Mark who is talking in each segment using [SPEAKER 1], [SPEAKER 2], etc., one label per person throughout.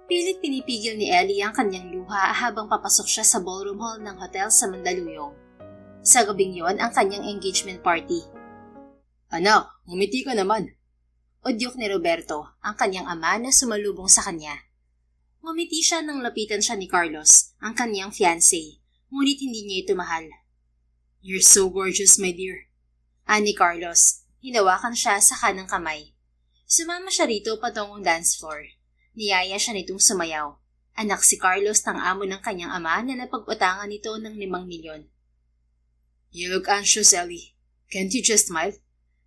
[SPEAKER 1] Pilit pinipigil ni Ellie ang kanyang luha habang papasok siya sa ballroom hall ng hotel sa Mandaluyong. Sa gabing yon ang kanyang engagement party.
[SPEAKER 2] Anak, ngumiti ka naman.
[SPEAKER 1] Udyok ni Roberto, ang kanyang ama na sumalubong sa kanya. Ngumiti siya nang lapitan siya ni Carlos, ang kanyang fiancé, ngunit hindi niya ito mahal.
[SPEAKER 2] You're so gorgeous, my dear.
[SPEAKER 1] Ani Carlos, hinawakan siya sa kanang kamay. Sumama siya rito patungong dance floor. Niyaya siya nitong sumayaw. Anak si Carlos ng amo ng kanyang ama na napag-utangan nito ng 5 milyon.
[SPEAKER 2] You look anxious, Ellie. Can't you just smile?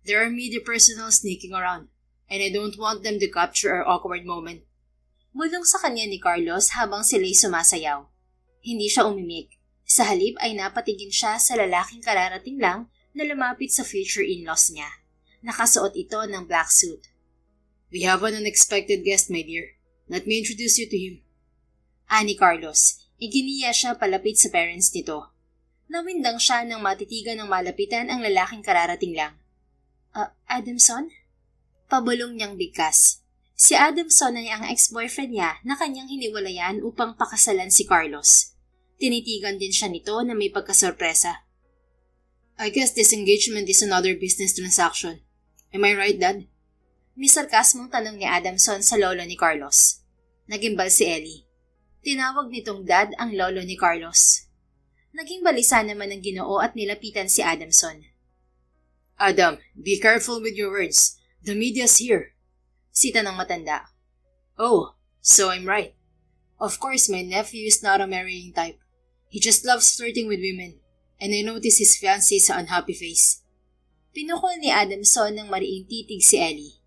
[SPEAKER 2] There are media personnel sneaking around, and I don't want them to capture our awkward moment.
[SPEAKER 1] Bulong sa kanya ni Carlos habang sila'y sumasayaw. Hindi siya umimik. Sa halip ay napatingin siya sa lalaking kararating lang na lumapit sa future in-laws niya. Nakasuot ito ng black suit.
[SPEAKER 2] We have an unexpected guest, my dear. Let me introduce you to him.
[SPEAKER 1] Ani Carlos, iginiya siya palapit sa parents nito. Nawindang siya nang matitigan ng malapitan ang lalaking kararating lang. Adamson? Pabulong niyang bigkas. Si Adamson ay ang ex-boyfriend niya na kanyang hiniwalayan upang pakasalan si Carlos. Tinitigan din siya nito na may pagkasorpresa.
[SPEAKER 2] I guess this engagement is another business transaction. Am I right, Dad?
[SPEAKER 1] May sarkasmong tanong ni Adamson sa lolo ni Carlos. Nagimbal si Ellie. Tinawag nitong dad ang lolo ni Carlos. Naging balisa naman ng Ginoo at nilapitan si Adamson.
[SPEAKER 2] Adam, be careful with your words. The media's here.
[SPEAKER 1] Sita ng matanda.
[SPEAKER 2] Oh, so I'm right. Of course, my nephew is not a marrying type. He just loves flirting with women. And I notice his fiancé's unhappy face.
[SPEAKER 1] Pinukol ni Adamson ng mariing titig si Ellie.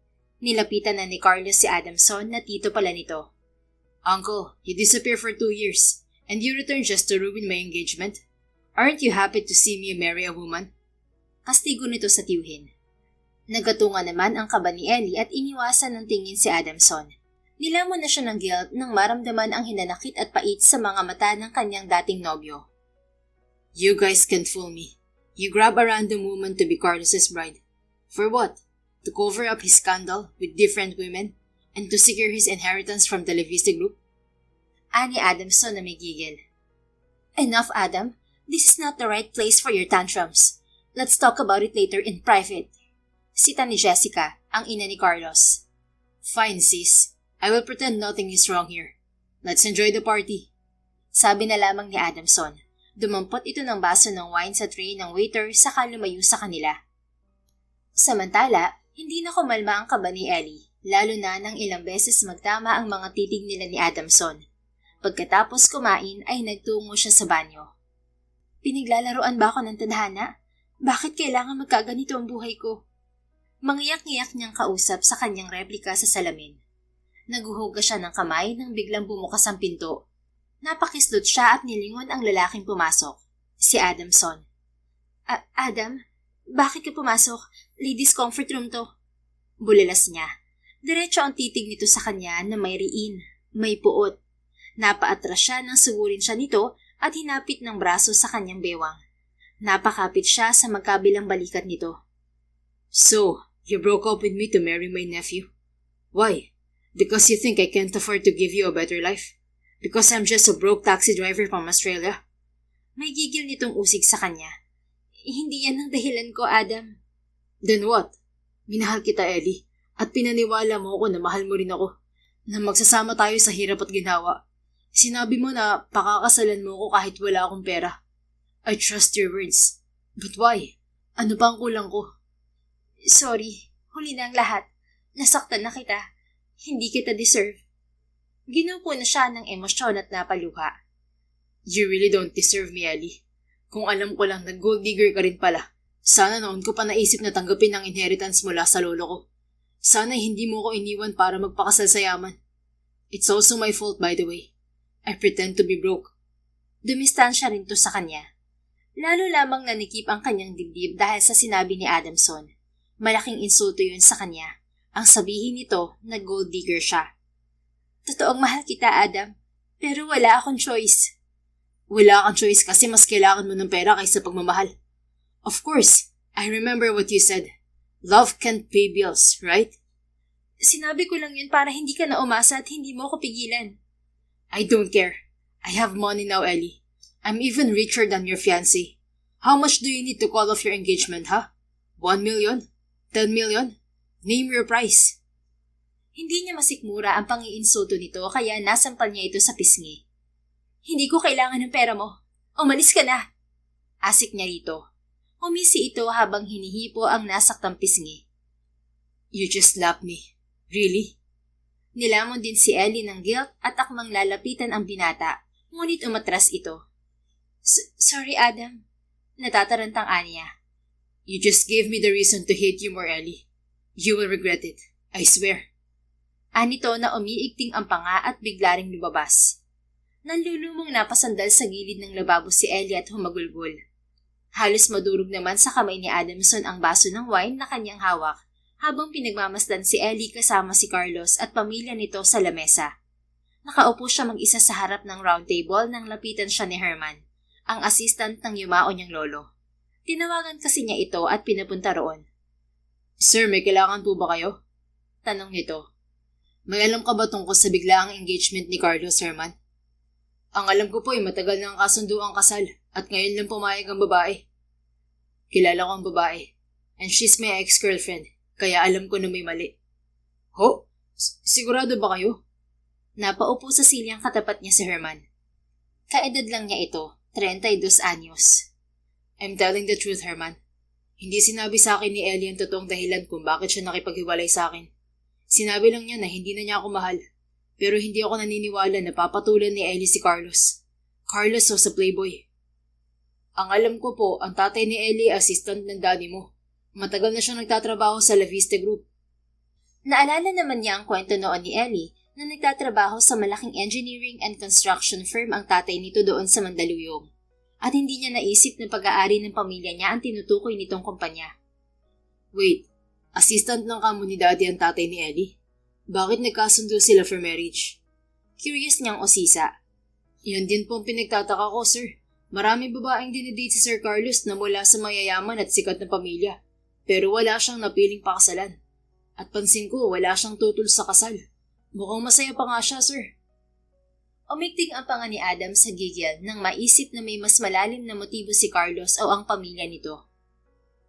[SPEAKER 1] Nilapitan na ni Carlos si Adamson na tito pala nito.
[SPEAKER 2] Uncle, you disappeared for 2 years, and you returned just to ruin my engagement? Aren't you happy to see me marry a woman?
[SPEAKER 1] Kastigo nito sa tiyuhin. Nagatunga naman ang kaba ni Ellie at iniwasan ng tingin si Adamson. Nilamon na siya ng guilt nang maramdaman ang hinanakit at pait sa mga mata ng kanyang dating nobyo.
[SPEAKER 2] You guys can't fool me. You grab a random woman to be Carlos's bride. For what? To cover up his scandal with different women and to secure his inheritance from the Televisa Group?
[SPEAKER 1] Ani Adamson na may gigil. Enough, Adam. This is not the right place for your tantrums. Let's talk about it later in private. Sita ni Jessica, ang ina ni Carlos.
[SPEAKER 2] Fine, sis. I will pretend nothing is wrong here. Let's enjoy the party.
[SPEAKER 1] Sabi na lamang ni Adamson. Dumampot ito ng baso ng wine sa tray ng waiter saka lumayo sa kanila. Samantala, hindi na kumalma ang kaba ni Ellie, lalo na nang ilang beses magtama ang mga titig nila ni Adamson. Pagkatapos kumain ay nagtungo siya sa banyo. Pinaglalaroan ba ako ng tadhana? Bakit kailangan magkaganito ang buhay ko? Mangiyak-ngiyak niyang kausap sa kanyang replika sa salamin. Naguhugas siya ng kamay nang biglang bumukas ang pinto. Napakislot siya at nilingon ang lalaking pumasok, si Adamson. Adam? Bakit ka pumasok? Ladies' comfort room to. Bulilas niya. Diretso ang titig nito sa kanya na may riin, may puot. Napaatras siya nang sugurin siya nito at hinapit ng braso sa kanyang bewang. Napakapit siya sa magkabilang balikat nito.
[SPEAKER 2] So, you broke up with me to marry my nephew? Why? Because you think I can't afford to give you a better life? Because I'm just a broke taxi driver from Australia?
[SPEAKER 1] May gigil nitong usig sa kanya. Hindi yan ang dahilan ko, Adam.
[SPEAKER 2] Then what? Minahal kita, Ellie, at pinaniwala mo ako na mahal mo rin ako, na magsasama tayo sa hirap at ginawa. Sinabi mo na pakakasalan mo ako kahit wala akong pera. I trust your words. But why? Ano pa ang kulang ko?
[SPEAKER 1] Sorry, huli na ang lahat. Nasaktan na kita. Hindi kita deserve. Ginupo na siya ng emosyon at napaluha.
[SPEAKER 2] You really don't deserve me, Ellie. Kung alam ko lang na gold digger ka rin pala, sana noon ko pa naisip na tanggapin ang inheritance mula sa lolo ko. Sana hindi mo ko iniwan para magpakasal sa yaman. It's also my fault, by the way. I pretend to be broke.
[SPEAKER 1] Dumistansya rin to sa kanya. Lalo lamang nanikip ang kanyang dibdib dahil sa sinabi ni Adamson. Malaking insulto yun sa kanya. Ang sabihin nito na gold digger siya. Totoong mahal kita, Adam. Pero wala akong choice.
[SPEAKER 2] Wala kang choice kasi mas kailangan mo ng pera kaysa pagmamahal. Of course, I remember what you said. Love can't pay bills, right?
[SPEAKER 1] Sinabi ko lang yun para hindi ka na umasa at hindi mo ko pigilan.
[SPEAKER 2] I don't care. I have money now, Ellie. I'm even richer than your fiancé. How much do you need to call off your engagement, ha? 1 million? 10 million? Name your price.
[SPEAKER 1] Hindi niya masikmura ang pangiinsulto nito kaya nasampal niya ito sa pisngi. Hindi ko kailangan ng pera mo. Umalis ka na. Asik niya rito. Humisi ito habang hinihipo ang nasaktang pisngi.
[SPEAKER 2] You just slapped me. Really?
[SPEAKER 1] Nilamon din si Ellie ng guilt at akmang lalapitan ang binata, ngunit umatras ito. Sorry, Adam. Natatarantang niya.
[SPEAKER 2] You just gave me the reason to hate you more, Ellie. You will regret it. I swear.
[SPEAKER 1] Anito na umiigting ang panga at bigla ring lumabas. Nanlulumong napasandal sa gilid ng lababo si Ellie at humagulgol. Halos madurog naman sa kamay ni Adamson ang baso ng wine na kanyang hawak habang pinagmamasdan si Ellie kasama si Carlos at pamilya nito sa lamesa. Nakaupo siya mag-isa sa harap ng round table nang lapitan siya ni Herman, ang assistant ng yumao niyang lolo. Tinawagan kasi niya ito at pinapunta roon.
[SPEAKER 2] Sir, may kailangan po ba kayo?
[SPEAKER 1] Tanong nito.
[SPEAKER 2] May alam ka ba tungkol sa biglaang engagement ni Carlos, Herman? Ang alam ko po ay matagal na ang kasundo ang kasal at ngayon lang pumayag ang babae. Kilala ko ang babae and she's my ex-girlfriend kaya alam ko na may mali. Ho? Sigurado ba kayo?
[SPEAKER 1] Napaupo sa silyang katapat niya si Herman. Kaedad lang niya ito, 32 anyos.
[SPEAKER 2] I'm telling the truth, Herman. Hindi sinabi sa akin ni Ellie ang totoong dahilan kung bakit siya nakipaghiwalay sa akin. Sinabi lang niya na hindi na niya ako mahal. Pero hindi ako naniniwala na papatulan ni Ellie si Carlos. Carlos was a playboy. Ang alam ko po, ang tatay ni Ellie assistant ng daddy mo. Matagal na siyang nagtatrabaho sa La Vista Group.
[SPEAKER 1] Naalala naman niya ang kwento noon ni Ellie na nagtatrabaho sa malaking engineering and construction firm ang tatay nito doon sa Mandaluyong. At hindi niya naisip na pag-aari ng pamilya niya ang tinutukoy nitong kumpanya.
[SPEAKER 2] Wait, assistant ng kamo ni daddy ang tatay ni Ellie? Bakit nagkasundo sila for marriage?
[SPEAKER 1] Curious niyang usisa.
[SPEAKER 2] Yan din po ang pinagtataka ko, sir. Maraming babaeng dinidate si Sir Carlos na mula sa mayayaman at sikat na pamilya. Pero wala siyang napiling pakasalan. At pansin ko, wala siyang tutol sa kasal. Mukhang masaya pa nga siya, sir.
[SPEAKER 1] Umigting ang panga ni Adam sa gigil nang maisip na may mas malalim na motibo si Carlos o ang pamilya nito.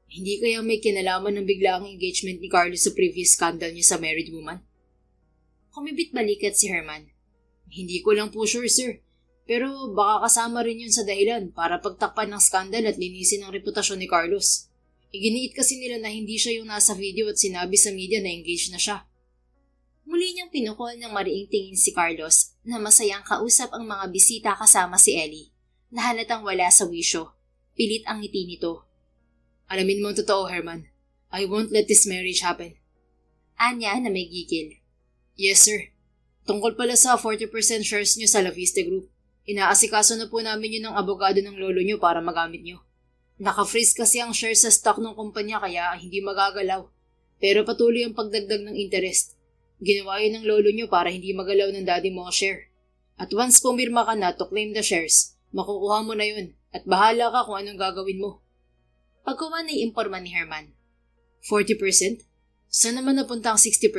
[SPEAKER 2] Hindi kaya may kinalaman ng biglaang engagement ni Carlos sa previous scandal niya sa married woman?
[SPEAKER 1] Kumibit balikat si Herman.
[SPEAKER 2] Hindi ko lang po sure, sir. Pero baka kasama rin yun sa dahilan para pagtakpan ng skandal at linisin ang reputasyon ni Carlos. Iginiit kasi nila na hindi siya yung nasa video at sinabi sa media na engaged na siya.
[SPEAKER 1] Muli niyang pinukol ng mariing tingin si Carlos na masayang kausap ang mga bisita kasama si Ellie, na halatang wala sa wisyo. Pilit ang ngiti nito.
[SPEAKER 2] Alamin mo ang totoo, Herman. I won't let this marriage happen.
[SPEAKER 1] Anya na may gigil.
[SPEAKER 2] Yes, sir. Tungkol pala sa 40% shares niyo sa La Vista Group. Inaasikaso na po namin yun ng abogado ng lolo niyo para magamit niyo. Naka-freeze kasi ang shares sa stock ng kumpanya kaya hindi magagalaw. Pero patuloy ang pagdagdag ng interest. Ginawa yun ng lolo niyo para hindi magalaw ng daddy mo ang share. At once pumirma ka na to claim the shares, makukuha mo na yun at bahala ka kung anong gagawin mo.
[SPEAKER 1] Pagkuha na imporma ni Herman.
[SPEAKER 2] 40%? Saan naman napunta ang 60%?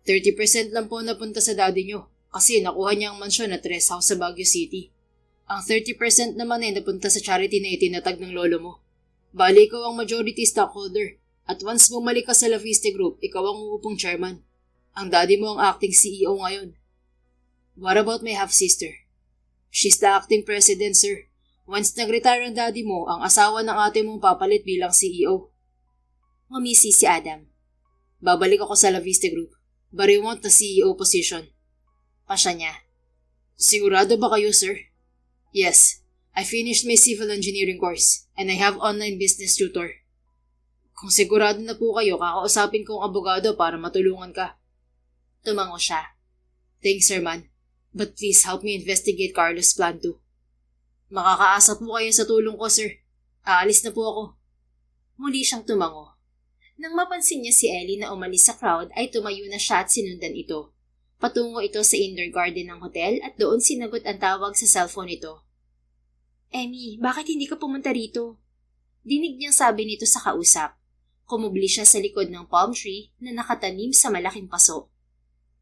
[SPEAKER 2] 30% lang po napunta sa daddy nyo kasi nakuha niya ang mansyon at rest house sa Baguio City. Ang 30% naman ay napunta sa charity na itinatag ng lolo mo. Bali ikaw ang majority stockholder at once bumalik ka sa La Vista Group, ikaw ang uupong chairman. Ang daddy mo ang acting CEO ngayon. What about my half-sister? She's the acting president, sir. Once nag-retire ang daddy mo, ang asawa ng ate mong papalit bilang CEO.
[SPEAKER 1] Ngumisi si Adam.
[SPEAKER 2] Babalik ako sa La Vista Group. But I want the CEO position.
[SPEAKER 1] Pasya niya.
[SPEAKER 2] Sigurado ba kayo, sir? Yes. I finished my civil engineering course and I have online business tutor. Kung sigurado na po kayo, kakausapin ko ang abogado para matulungan ka.
[SPEAKER 1] Tumango siya.
[SPEAKER 2] Thanks, sir man. But please help me investigate Carlos' plan too. Makakaasa po kayo sa tulong ko, sir. Aalis na po ako.
[SPEAKER 1] Muli siyang tumango. Nang mapansin niya si Ellie na umalis sa crowd ay tumayo na siya at sinundan ito. Patungo ito sa indoor garden ng hotel at doon sinagot ang tawag sa cellphone nito. Emmy, bakit hindi ka pumunta rito? Dinig niyang sabi nito sa kausap. Kumubli siya sa likod ng palm tree na nakatanim sa malaking paso.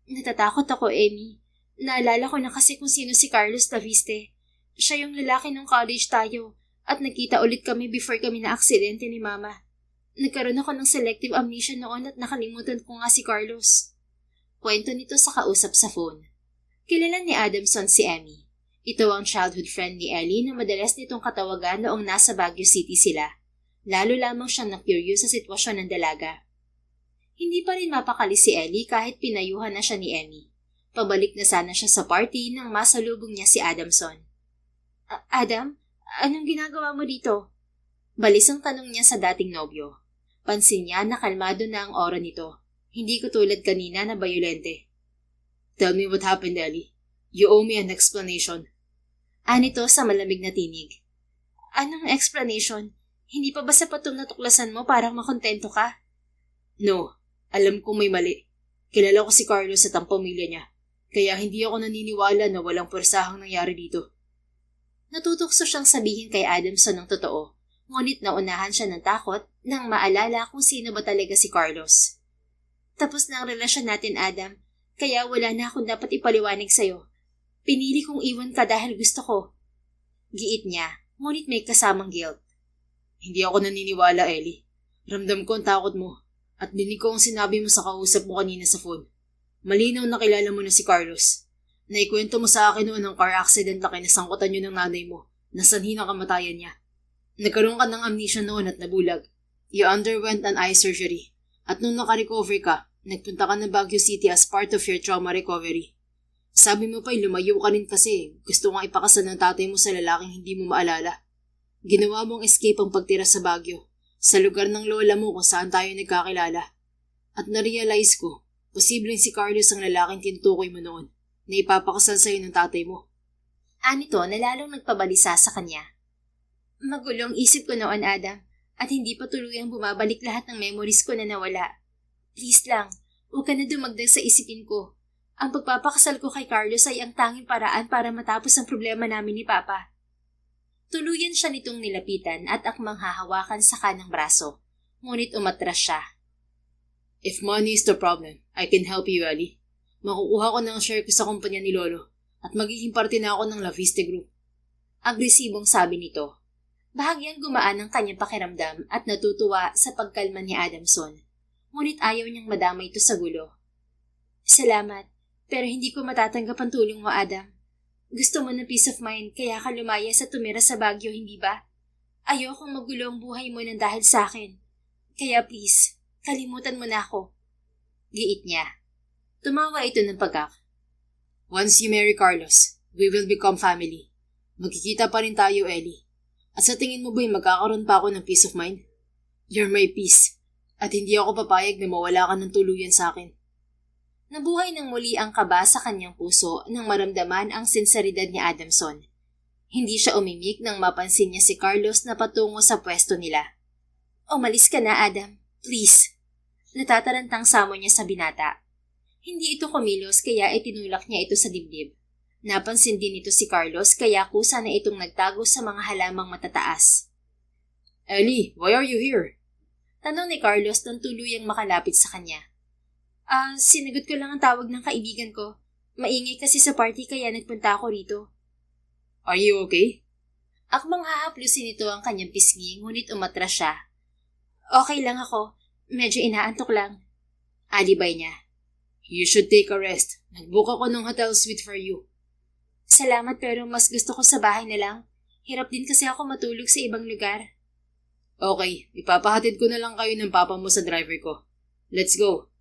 [SPEAKER 1] Natatakot ako, Emmy. Naalala ko na kasi kung sino si Carlos Daviste. Siya yung lalaki nung college tayo at nagkita ulit kami before kami na aksidente ni Mama. Nagkaroon ako ng selective amnesia noon at nakalimutan ko nga si Carlos. Kwento nito sa kausap sa phone. Kilala ni Adamson si Emmy. Ito ang childhood friend ni Ellie na madalas nitong katawagan noong nasa Baguio City sila. Lalo lamang siyang na-curious sa sitwasyon ng dalaga. Hindi pa rin mapakali si Ellie kahit pinayuhan na siya ni Emmy. Pabalik na sana siya sa party nang masalubong niya si Adamson. Adam, anong ginagawa mo dito? Balis ang tanong niya sa dating nobyo. Pansin niya na kalmado na ang aura nito. Hindi ko tulad kanina na bayolente. Tell me what happened, Ellie. You owe me an explanation. Anito sa malamig na tinig. Anong explanation? Hindi pa ba sapat itong natuklasan mo para makontento ka? No, alam kong may mali. Kilala ko si Carlos at ang pamilya niya. Kaya hindi ako naniniwala na walang puwersahang nangyari dito. Natutokso siyang sabihin kay Adamson ng totoo. Ngunit naunahan siya ng takot nang maalala kung sino ba talaga si Carlos. Tapos na ang relasyon natin, Adam. Kaya wala na akong dapat ipaliwanag sa'yo. Pinili kong iwan ka dahil gusto ko. Giit niya, ngunit may kasamang guilt. Hindi ako naniniwala, Ellie. Ramdam ko ang takot mo. At dinig ko ang sinabi mo sa kausap mo kanina sa phone. Malinaw na kilala mo na si Carlos. Naikwento mo sa akin noon ang car accident na kinasangkutan niyo ng nanay mo na sanhi ng kamatayan niya. Nagkaroon ka ng amnesia noon at nabulag. You underwent an eye surgery. At nung nakarecover ka, nagpunta ka ng Baguio City as part of your trauma recovery. Sabi mo pa'y lumayo ka rin kasi gusto nga ipakasal ng tatay mo sa lalaking hindi mo maalala. Ginawa mong escape ang pagtira sa Baguio, sa lugar ng lola mo kung saan tayo nagkakilala. At na-realize ko, posibleng si Carlos ang lalaking tinutukoy mo noon, na ipapakasal sa'yo ng tatay mo. Anito na lalong nagpabalisa sa kanya. Magulong isip ko noon, Adam, at hindi pa tuluyang bumabalik lahat ng memories ko na nawala. Please lang, huwag ka na dumagdag sa isipin ko. Ang pagpapakasal ko kay Carlos ay ang tanging paraan para matapos ang problema namin ni Papa. Tuluyan siya nitong nilapitan at akmang hahawakan sa kanang braso, ngunit umatras siya. If money is the problem, I can help you, Ellie. Makukuha ko ng share ko sa kumpanya ni Lolo at magiging parte na ako ng La Vista Group. Agresibong sabi nito. Bahagyang gumaan ang kanyang pakiramdam at natutuwa sa pagkalma ni Adamson. Ngunit ayaw niyang madama ito sa gulo. Salamat, pero hindi ko matatanggap ang tulong mo, Adam. Gusto mo ng peace of mind kaya ka lumayas at tumira sa Baguio, hindi ba? Ayokong magulo ang buhay mo nang dahil sa akin. Kaya please, kalimutan mo na ako. Giit niya. Tumawa ito ng pagkak. Once you marry Carlos, we will become family. Magkikita pa rin tayo, Ellie. At sa tingin mo ba'y magkakaroon pa ako ng peace of mind? You're my peace. At hindi ako papayag na mawala ka ng tuluyan sa akin. Nabuhay ng muli ang kaba sa kanyang puso nang maramdaman ang sinseridad ni Adamson. Hindi siya umimik nang mapansin niya si Carlos na patungo sa pwesto nila. Umalis ka na, Adam. Please. Natatarantang samo niya sa binata. Hindi ito kumilos kaya itinulak niya ito sa dibdib. Napansin din ito si Carlos kaya kusa na itong nagtago sa mga halamang matataas. Ellie, why are you here? Tanong ni Carlos nang tuluyang makalapit sa kanya. Sinagot ko lang ang tawag ng kaibigan ko. Maingay kasi sa party kaya nagpunta ako rito. Are you okay? Akmang hahaplusin ito ang kanyang pisngi ngunit umatras siya. Okay lang ako. Medyo inaantok lang. Alibay niya. You should take a rest. Nag-book ako ng hotel suite for you. Salamat pero mas gusto ko sa bahay na lang. Hirap din kasi ako matulog sa ibang lugar. Okay, ipapahatid ko na lang kayo ng papa mo sa driver ko. Let's go.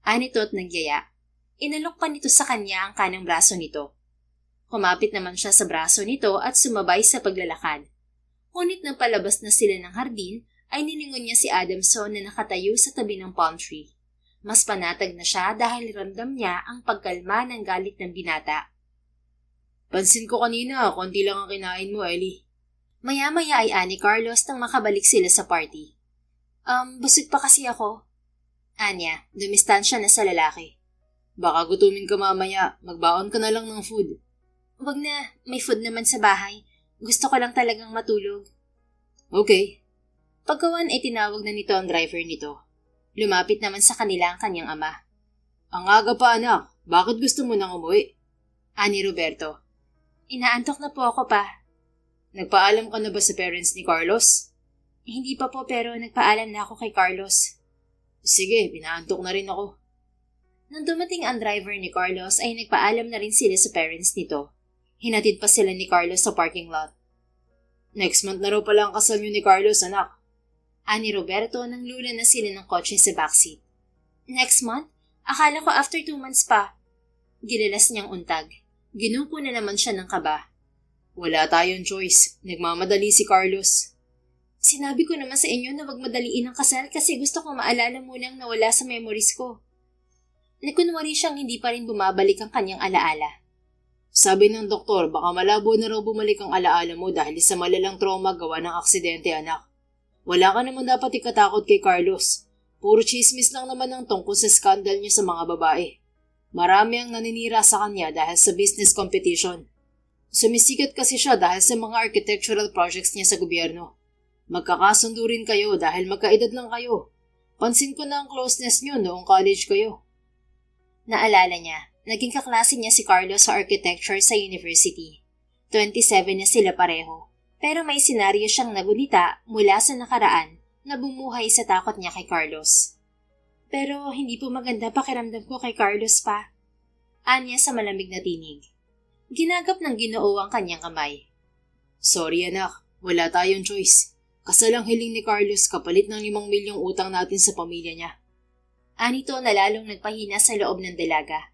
[SPEAKER 1] Anito at nagyaya. Inalok pa nito sa kanya ang kanang braso nito. Kumapit naman siya sa braso nito at sumabay sa paglalakad. Ngunit nang palabas na sila ng hardin, ay nilingon niya si Adamson na nakatayo sa tabi ng palm tree. Mas panatag na siya dahil ramdam niya ang pagkalma ng galit ng binata. Pansin ko kanina, konti lang ang kinain mo, Ellie. Maya-maya ay ani Carlos nang makabalik sila sa party. Busog pa kasi ako. Anya, dumistansya na sa lalaki. Baka gutumin ka mamaya, magbaon ka na lang ng food. Wag na, may food naman sa bahay. Gusto ko lang talagang matulog. Okay. Pagkawan ay tinawag na nito ang driver nito. Lumapit naman sa kanila ang kanyang ama. Ang aga pa anak, bakit gusto mo nang umuwi?
[SPEAKER 2] Ani Roberto.
[SPEAKER 1] Inaantok na po ako pa.
[SPEAKER 2] Nagpaalam ka na ba sa parents ni Carlos?
[SPEAKER 1] Hindi pa po pero nagpaalam na ako kay Carlos.
[SPEAKER 2] Sige, pinaantok na rin ako.
[SPEAKER 1] Nang dumating ang driver ni Carlos ay nagpaalam na rin sila sa parents nito. Hinatid pa sila ni Carlos sa parking lot.
[SPEAKER 2] Next month na raw pala ang kasal niyo ni Carlos, anak.
[SPEAKER 1] Ani Roberto nang lula na sila ng kotse sa backseat. Next month? Akala ko after 2 months pa. Gilalas niyang untag. Ginupo na naman siya ng kaba.
[SPEAKER 2] Wala tayong choice. Nagmamadali si Carlos.
[SPEAKER 1] Sinabi ko naman sa inyo na wag madaliin ang kasal kasi gusto kong maalala mo lang na wala sa memories ko. Nagkunwari siyang hindi pa rin bumabalik ang kanyang alaala.
[SPEAKER 2] Sabi ng doktor, baka malabo na raw bumalik ang alaala mo dahil sa malalang trauma gawa ng aksidente, anak. Wala ka naman dapat ikatakot kay Carlos. Puro chismis lang naman ang tungkol sa skandal niya sa mga babae. Marami ang naninira sa kanya dahil sa business competition. Sumisikat kasi siya dahil sa mga architectural projects niya sa gobyerno. Magkakasundo rin kayo dahil magkaedad lang kayo. Pansin ko na ang closeness niyo noong college kayo.
[SPEAKER 1] Naalala niya, naging kaklase niya si Carlos sa architecture sa university. 27 na sila pareho. Pero may senaryo siyang nagunita mula sa nakaraan na bumuhay sa takot niya kay Carlos. Pero hindi po maganda pakiramdam ko kay Carlos pa. Anya sa malamig na tinig. Ginagap ng Ginoo ang kanyang kamay.
[SPEAKER 2] Sorry anak, wala tayong choice. Kasal ang hiling ni Carlos kapalit ng 5 milyong utang natin sa pamilya niya.
[SPEAKER 1] Anito na lalong nagpahina sa loob ng dalaga.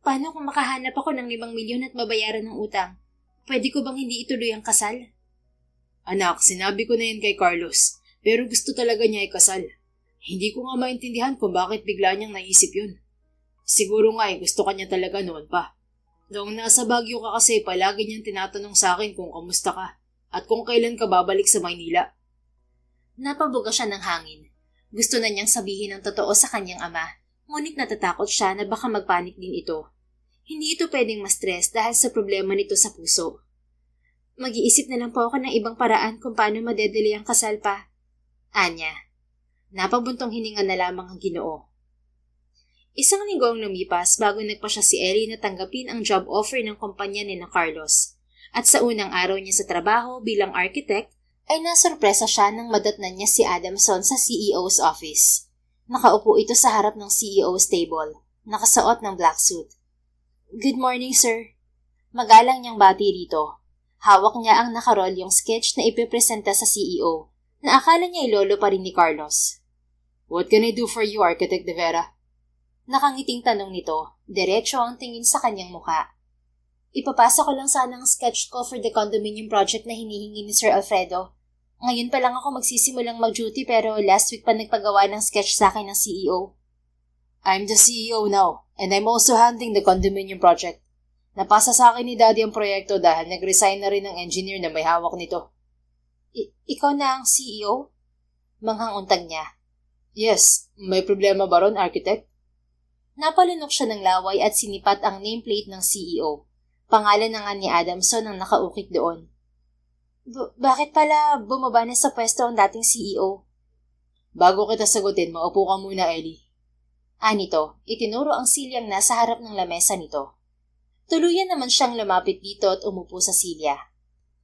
[SPEAKER 1] Paano kung makahanap ako ng 5 milyon at mabayaran ng utang? Pwede ko bang hindi ituloy ang kasal?
[SPEAKER 2] Anak, sinabi ko na yan kay Carlos, pero gusto talaga niya ikasal. Hindi ko nga maintindihan kung bakit bigla niyang naisip yun. Siguro nga gusto kanya talaga noon pa. Noong nasa Baguio ka kasi palagi niyang tinatanong sa akin kung kamusta ka at kung kailan ka babalik sa Maynila.
[SPEAKER 1] Napabuga siya ng hangin. Gusto na niyang sabihin ang totoo sa kanyang ama, ngunit natatakot siya na baka magpanik din ito. Hindi ito pwedeng ma-stress dahil sa problema nito sa puso. Mag-iisip na lang po ako ng ibang paraan kung paano madedelay ang kasal pa. Anya. Napabuntong hininga na lamang ang Ginoo. Isang linggo ang lumipas bago nagpa siya si Ellie na tanggapin ang job offer ng kumpanya ni na Carlos. At sa unang araw niya sa trabaho bilang architect, ay nasurpresa siya nang madatnan niya si Adamson sa CEO's office. Nakaupo ito sa harap ng CEO's table, nakasuot ng black suit. Good morning, sir. Magalang niyang bati rito. Hawak niya ang nakarol yung sketch na ipipresenta sa CEO, na akala niya ilolo pa rin ni Carlos.
[SPEAKER 2] What can I do for you, Architect De Vera?
[SPEAKER 1] Nakangiting tanong nito, diretso ang tingin sa kanyang muka. Ipapasa ko lang sana ang sketch ko for the condominium project na hinihingi ni Sir Alfredo. Ngayon pa lang ako magsisimulang mag-duty pero last week pa nagpagawa ng sketch sa akin ng CEO.
[SPEAKER 2] I'm the CEO now, and I'm also handling the condominium project. Napasa sa akin ni Daddy ang proyekto dahil nag-resign na rin ang engineer na may hawak nito.
[SPEAKER 1] Ikaw na ang CEO? Manghang untag niya.
[SPEAKER 2] Yes, may problema ba ron, Architect?
[SPEAKER 1] Napalunok siya ng laway at sinipat ang nameplate ng CEO. Pangalan na nga ni Adamson ang nakaukit doon. Bakit pala bumaba na sa pwesto ang dating CEO?
[SPEAKER 2] Bago kita sagutin, maupo ka muna, Ellie.
[SPEAKER 1] Anito, itinuro ang silyang nasa harap ng lamesa nito. Tuluyan naman siyang lumapit dito at umupo sa silya.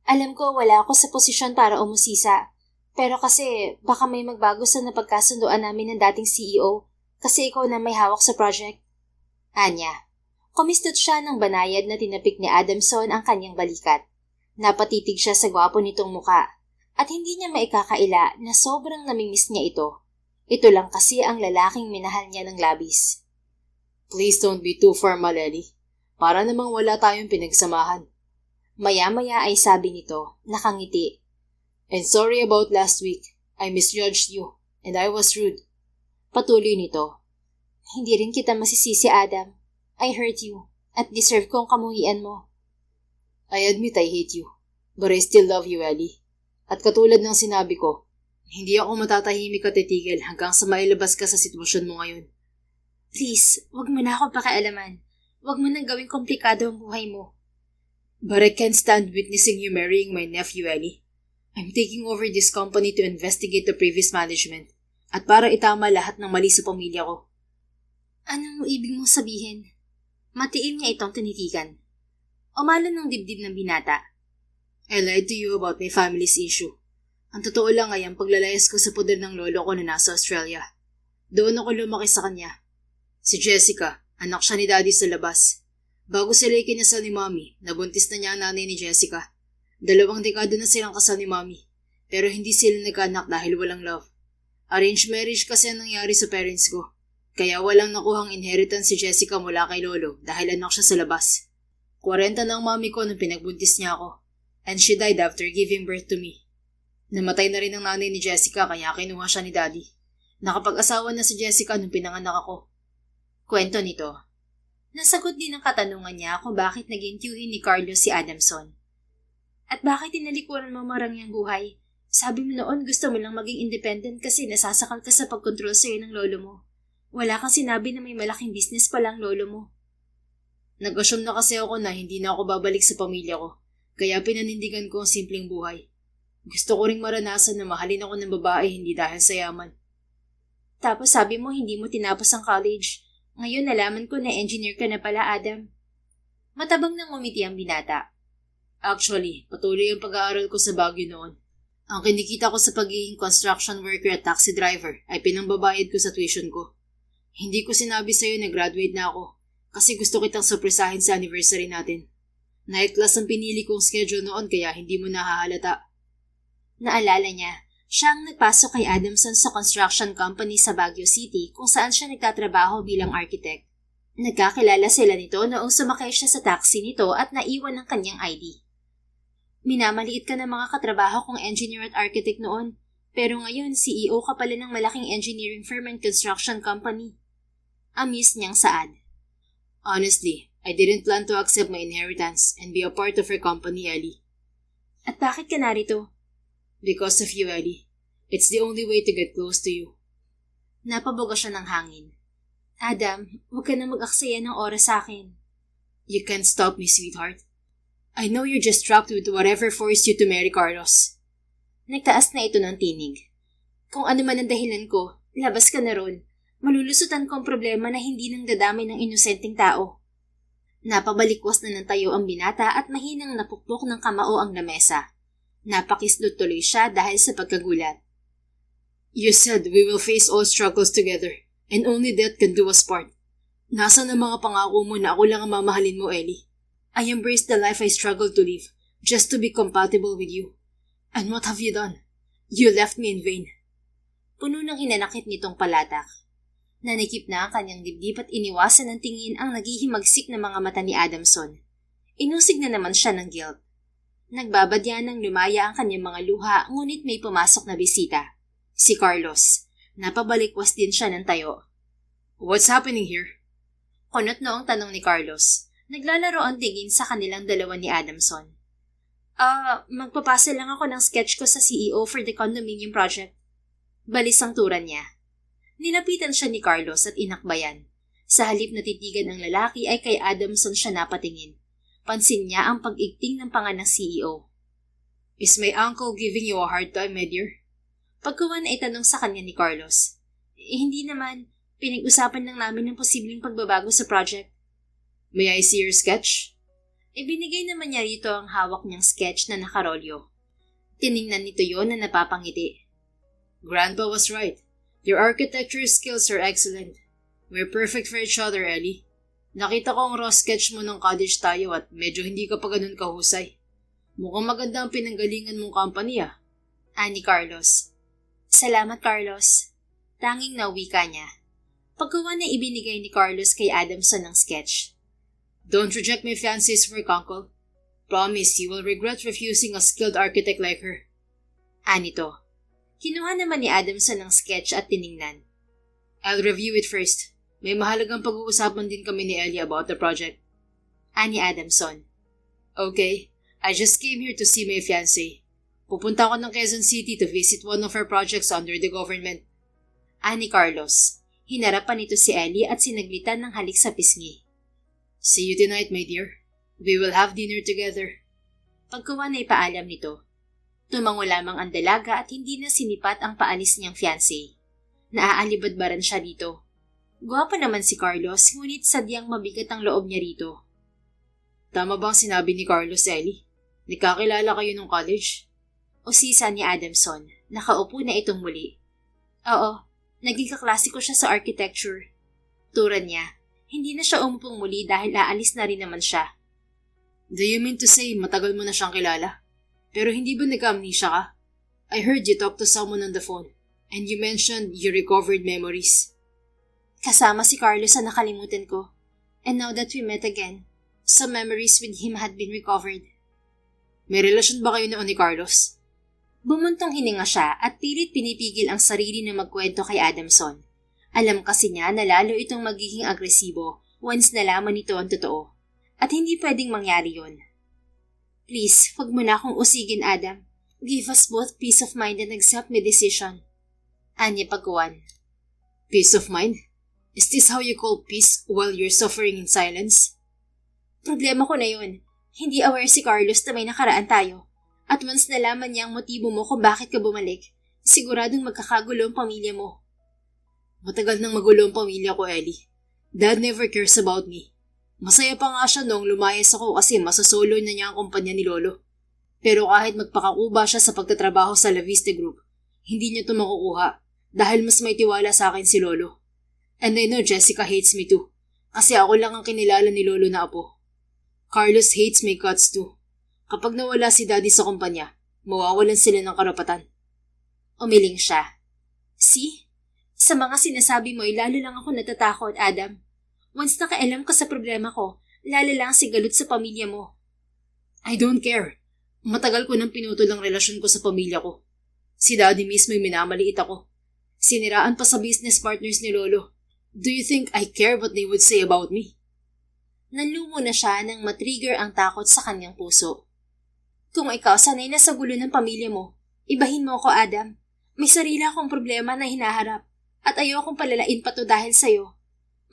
[SPEAKER 1] Alam ko wala ako sa posisyon para umusisa. Pero kasi baka may magbago sa napagkasunduan namin ng dating CEO kasi ikaw na may hawak sa project. Anya, kumistot siya ng banayad na tinapik ni Adamson ang kanyang balikat. Napatitig siya sa gwapo nitong muka at hindi niya maikakaila na sobrang namimiss niya ito. Ito lang kasi ang lalaking minahal niya ng labis.
[SPEAKER 2] Please don't be too formal, Ellie. Para namang wala tayong pinagsamahan.
[SPEAKER 1] Maya-maya ay sabi nito, nakangiti.
[SPEAKER 2] And sorry about last week. I misjudged you, and I was rude.
[SPEAKER 1] Patuloy nito. Hindi rin kita masisisi, Adam. I hurt you, at deserve kong kamuhian mo.
[SPEAKER 2] I admit I hate you, but I still love you, Ellie. At katulad ng sinabi ko, hindi ako matatahimik at titigil hanggang sa mailabas ka sa sitwasyon mo ngayon.
[SPEAKER 1] Please, wag mo na akong pakialaman. Wag mo nang gawing komplikado ang buhay mo.
[SPEAKER 2] But I can't stand witnessing you marrying my nephew, Ellie. I'm taking over this company to investigate the previous management at para itama lahat ng mali sa pamilya ko.
[SPEAKER 1] Anong ibig mong sabihin? Matiim niya itong tinitigan. Umalon ng dibdib ng binata.
[SPEAKER 2] I lied to you about my family's issue. Ang totoo lang ay ang paglalayas ko sa poder ng lolo ko na nasa Australia. Doon ako lumaki sa kanya. Si Jessica, anak siya ni Daddy sa labas. Bago sila ikinasal ni Mommy, nabuntis na niya ang nanay ni Jessica. 2 dekada na silang kasal ni Mommy, pero hindi sila nagkaanak dahil walang love. Arranged marriage kasi ang nangyari sa parents ko, kaya walang nakuhang inheritance si Jessica mula kay lolo dahil anak siya sa labas. 40 na ang mami ko nung pinagbuntis niya ako, and she died after giving birth to me. Namatay na rin ang nanay ni Jessica kaya kinuha siya ni Daddy. Nakapag-asawa na si Jessica nung pinanganak ako.
[SPEAKER 1] Kwento nito. Nasagot din ang katanungan niya kung bakit naging tiyuhin ni Carlos si Adamson. At bakit tinalikuran mo marangyang buhay? Sabi mo noon gusto mo lang maging independent kasi nasasakal ka sa pagkontrol sa'yo ng lolo mo. Wala kang sinabi na may malaking business pala ang lolo mo.
[SPEAKER 2] Nag-assume na kasi ako na hindi na ako babalik sa pamilya ko, kaya pinanindigan ko ang simpleng buhay. Gusto ko ring maranasan na mahalin ako ng babae hindi dahil sa yaman.
[SPEAKER 1] Tapos sabi mo hindi mo tinapos ang college. Ngayon nalaman ko na engineer ka na pala, Adam. Matabang nang umiti ang binata.
[SPEAKER 2] Actually, patuloy ang pag-aaral ko sa Baguio noon. Ang kinikita ko sa pagiging construction worker at taxi driver ay pinangbabayad ko sa tuition ko. Hindi ko sinabi sa'yo na graduate na ako kasi gusto kitang surprisahin sa anniversary natin. Night class ang pinili kong schedule noon kaya hindi mo nahahalata.
[SPEAKER 1] Naalala niya, siya ang nagpasok kay Adamson sa construction company sa Baguio City kung saan siya nagtatrabaho bilang architect. Nagkakilala sila nito noong sumakay siya sa taxi nito at naiwan ang kanyang ID. Minamaliit ka ng mga katrabaho kong engineer at architect noon, pero ngayon CEO ka pala ng malaking engineering firm and construction company. Amused niyang saad.
[SPEAKER 2] Honestly, I didn't plan to accept my inheritance and be a part of her company, Ellie.
[SPEAKER 1] At bakit ka narito?
[SPEAKER 2] Because of you, Ellie. It's the only way to get close to you.
[SPEAKER 1] Napabuga siya ng hangin. Adam, huwag ka na mag-aksaya ng oras sa akin.
[SPEAKER 2] You can't stop me, sweetheart. I know you're just trapped with whatever forced you to marry Carlos.
[SPEAKER 1] Nagtaas na ito ng tinig. Kung ano man ang dahilan ko, labas ka na ron. Malulusutan ko ang problema na hindi nang dadamay ng inosenteng tao. Napabalikwas na ng tayo ang binata at mahinang napukpok ng kamao ang lamesa. Napakislot tuloy siya dahil sa pagkagulat.
[SPEAKER 2] You said we will face all struggles together, and only death can do us part. Nasaan ang mga pangako mo na ako lang ang mamahalin mo, Ellie? I embraced the life I struggled to live, just to be compatible with you. And what have you done? You left me in vain.
[SPEAKER 1] Puno ng hinanakit nitong palatak. Nanikip na ang kanyang dibdib at iniwasan ng tingin ang naghihimagsik na mga mata ni Adamson. Inusig na naman siya ng guilt. Nagbabadya ng lumaya ang kanyang mga luha ngunit may pumasok na bisita. Si Carlos. Napabalikwas din siya ng tayo.
[SPEAKER 2] What's happening here?
[SPEAKER 1] Kunot noong tanong ni Carlos. Naglalaro ang tingin sa kanilang dalawa ni Adamson. Magpapasa lang ako ng sketch ko sa CEO for the condominium project. Balis ang turan niya. Nilapitan siya ni Carlos at inakbayan. Sa halip na titigan ang lalaki ay kay Adamson siya napatingin. Pansin niya ang pag-igting ng panga ng CEO.
[SPEAKER 2] Is my uncle giving you a hard time, my dear?
[SPEAKER 1] Pagkawan ay tanong sa kanya ni Carlos. Hindi naman. Pinag-usapan lang namin ng posibleng pagbabago sa project.
[SPEAKER 2] May I see your sketch?
[SPEAKER 1] Ibinigay naman niya rito ang hawak niyang sketch na nakarolyo. Tiningnan nito yon na napapangiti.
[SPEAKER 2] Grandpa was right. Your architecture skills are excellent. We're perfect for each other, Ellie. Nakita ko ang raw sketch mo ng cottage tayo at medyo hindi ka pa ganun kahusay. Mukhang maganda ang pinanggalingan mong company, ah.
[SPEAKER 1] Ani Carlos. Salamat, Carlos. Tanging nawika niya. Pagkawa na ibinigay ni Carlos kay Adamson ng sketch.
[SPEAKER 2] Don't reject my fiancé's work, Uncle. Promise you will regret refusing a skilled architect like her.
[SPEAKER 1] Anito. Kinuha naman ni Adamson ng sketch at tiningnan.
[SPEAKER 2] I'll review it first. May mahalagang pag-uusapan din kami ni Ellie about the project.
[SPEAKER 1] Ani Adamson.
[SPEAKER 2] Okay, I just came here to see my fiancé. Pupunta ako ng Quezon City to visit one of our projects under the government.
[SPEAKER 1] Ani Carlos. Hinarapan nito si Ellie at sinaglitan ng halik sa pisngi.
[SPEAKER 2] See you tonight, my dear. We will have dinner together.
[SPEAKER 1] Pagkawa na ipaalam nito. Tumango lamang ang dalaga at hindi na sinipat ang paalis niyang fiancé. Naaalibadbaran siya dito. Guwapo naman si Carlos, ngunit sadyang mabigat ang loob niya rito.
[SPEAKER 2] Tama ba ang sinabi ni Carlos, Ellie? Nagkakilala kayo nung college?
[SPEAKER 1] Usisa ni Adamson. Nakaupo na itong muli. Oo, naging kaklase ko siya sa architecture. Turan niya. Hindi na siya umupong muli dahil aalis na rin naman siya.
[SPEAKER 2] Do you mean to say matagal mo na siyang kilala? Pero hindi ba nag-amnesia ka? I heard you talk to someone on the phone and you mentioned you recovered memories.
[SPEAKER 1] Kasama si Carlos sa nakalimutan ko. And now that we met again, some memories with him had been recovered.
[SPEAKER 2] May relasyon ba kayo noon ni Carlos?
[SPEAKER 1] Bumuntong hininga siya at pilit pinipigil ang sarili na magkwento kay Adamson. Alam kasi niya na lalo itong magiging agresibo once nalaman nito ang totoo. At hindi pwedeng mangyari yon. Please, wag mo na akong usigin, Adam. Give us both peace of mind and accept my decision. Anya pagkuwan.
[SPEAKER 2] Peace of mind? Is this how you call peace while you're suffering in silence?
[SPEAKER 1] Problema ko na yun. Hindi aware si Carlos na may nakaraan tayo. At once nalaman niya ang motibo mo kung bakit ka bumalik, siguradong magkakagulo ang pamilya mo.
[SPEAKER 2] Matagal nang magulo ang pamilya ko, Ellie. Dad never cares about me. Masaya pa nga siya noong lumayas ako kasi masasolo na niya ang kumpanya ni Lolo. Pero kahit magpakakuba siya sa pagtatrabaho sa La Vista Group, hindi niya ito makukuha dahil mas may tiwala sa akin si Lolo. And I know Jessica hates me too kasi ako lang ang kinilala ni Lolo na apo. Carlos hates my guts too. Kapag nawala si Daddy sa kumpanya, mawawalan sila ng karapatan.
[SPEAKER 1] Umiling siya. See? Sa mga sinasabi mo ay lalo lang ako natatakot, Adam. Once nakaalam ka sa problema ko, lalo lang sigalot sa pamilya mo.
[SPEAKER 2] I don't care. Matagal ko nang pinutol ang relasyon ko sa pamilya ko. Si Daddy mismo yung minamaliit ako. Siniraan pa sa business partners ni Lolo. Do you think I care what they would say about me?
[SPEAKER 1] Nanlumo na siya nang matrigger ang takot sa kanyang puso. Kung ikaw sanay na sa gulo ng pamilya mo, ibahin mo ako, Adam. May sarili akong problema na hinaharap at ayokong palalain pa to dahil sa'yo.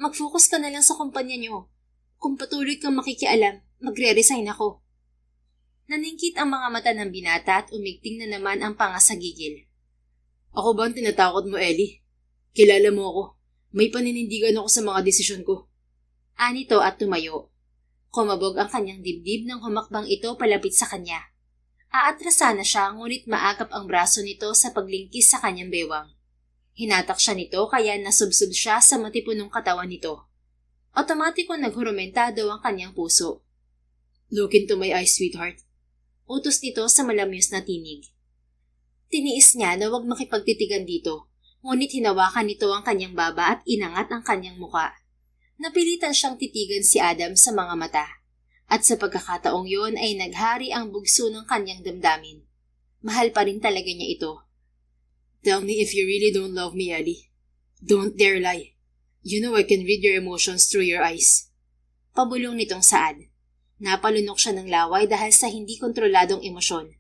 [SPEAKER 1] Mag-focus ka na lang sa kumpanya niyo. Kung patuloy kang makikialam, magre-resign ako. Naningkit ang mga mata ng binata at umigting na naman ang panga sa gigil.
[SPEAKER 2] Ako ba ang tinatakot mo, Ellie? Kilala mo ako. May paninindigan ako sa mga desisyon ko.
[SPEAKER 1] Anito at tumayo. Kumabog ang kanyang dibdib nang humakbang ito palapit sa kanya. Aatrasa na siya ngunit maagap ang braso nito sa paglingkis sa kanyang bewang. Hinatak siya nito kaya nasubsob siya sa matipunong katawan nito. Otomatiko naghurumentado ang kanyang puso.
[SPEAKER 2] Look into my eyes, sweetheart.
[SPEAKER 1] Utos nito sa malamyos na tinig. Tiniis niya na huwag makipagtitigan dito, ngunit hinawakan nito ang kanyang baba at inangat ang kanyang muka. Napilitan siyang titigan si Adam sa mga mata, at sa pagkakataong yon ay naghari ang bugso ng kanyang damdamin. Mahal pa rin talaga niya ito.
[SPEAKER 2] Tell me if you really don't love me, Ellie. Don't dare lie. You know I can read your emotions through your eyes.
[SPEAKER 1] Pabulong nitong saad. Napalunok siya ng laway dahil sa hindi kontroladong emosyon.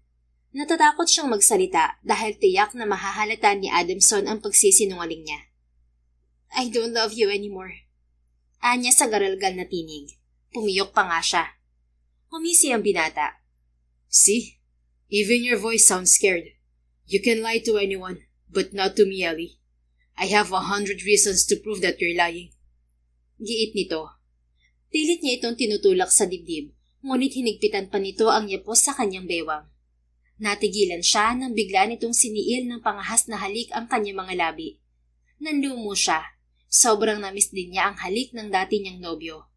[SPEAKER 1] Natatakot siyang magsalita dahil tiyak na mahahalata ni Adamson ang pagsisinungaling niya. I don't love you anymore. Anya sa garalgal na tinig. Pumiyok pa nga siya. Humisi ang binata.
[SPEAKER 2] See? Even your voice sounds scared. You can lie to anyone, but not to me, Ellie. I have 100 reasons to prove that you're lying.
[SPEAKER 1] Giit nito. Pilit niya itong tinutulak sa dibdib, ngunit hinigpitan pa nito ang yapos sa kanyang bewang. Natigilan siya nang bigla nitong siniil ng pangahas na halik ang kanyang mga labi. Nanlumo siya. Sobrang namiss din niya ang halik ng dati niyang nobyo.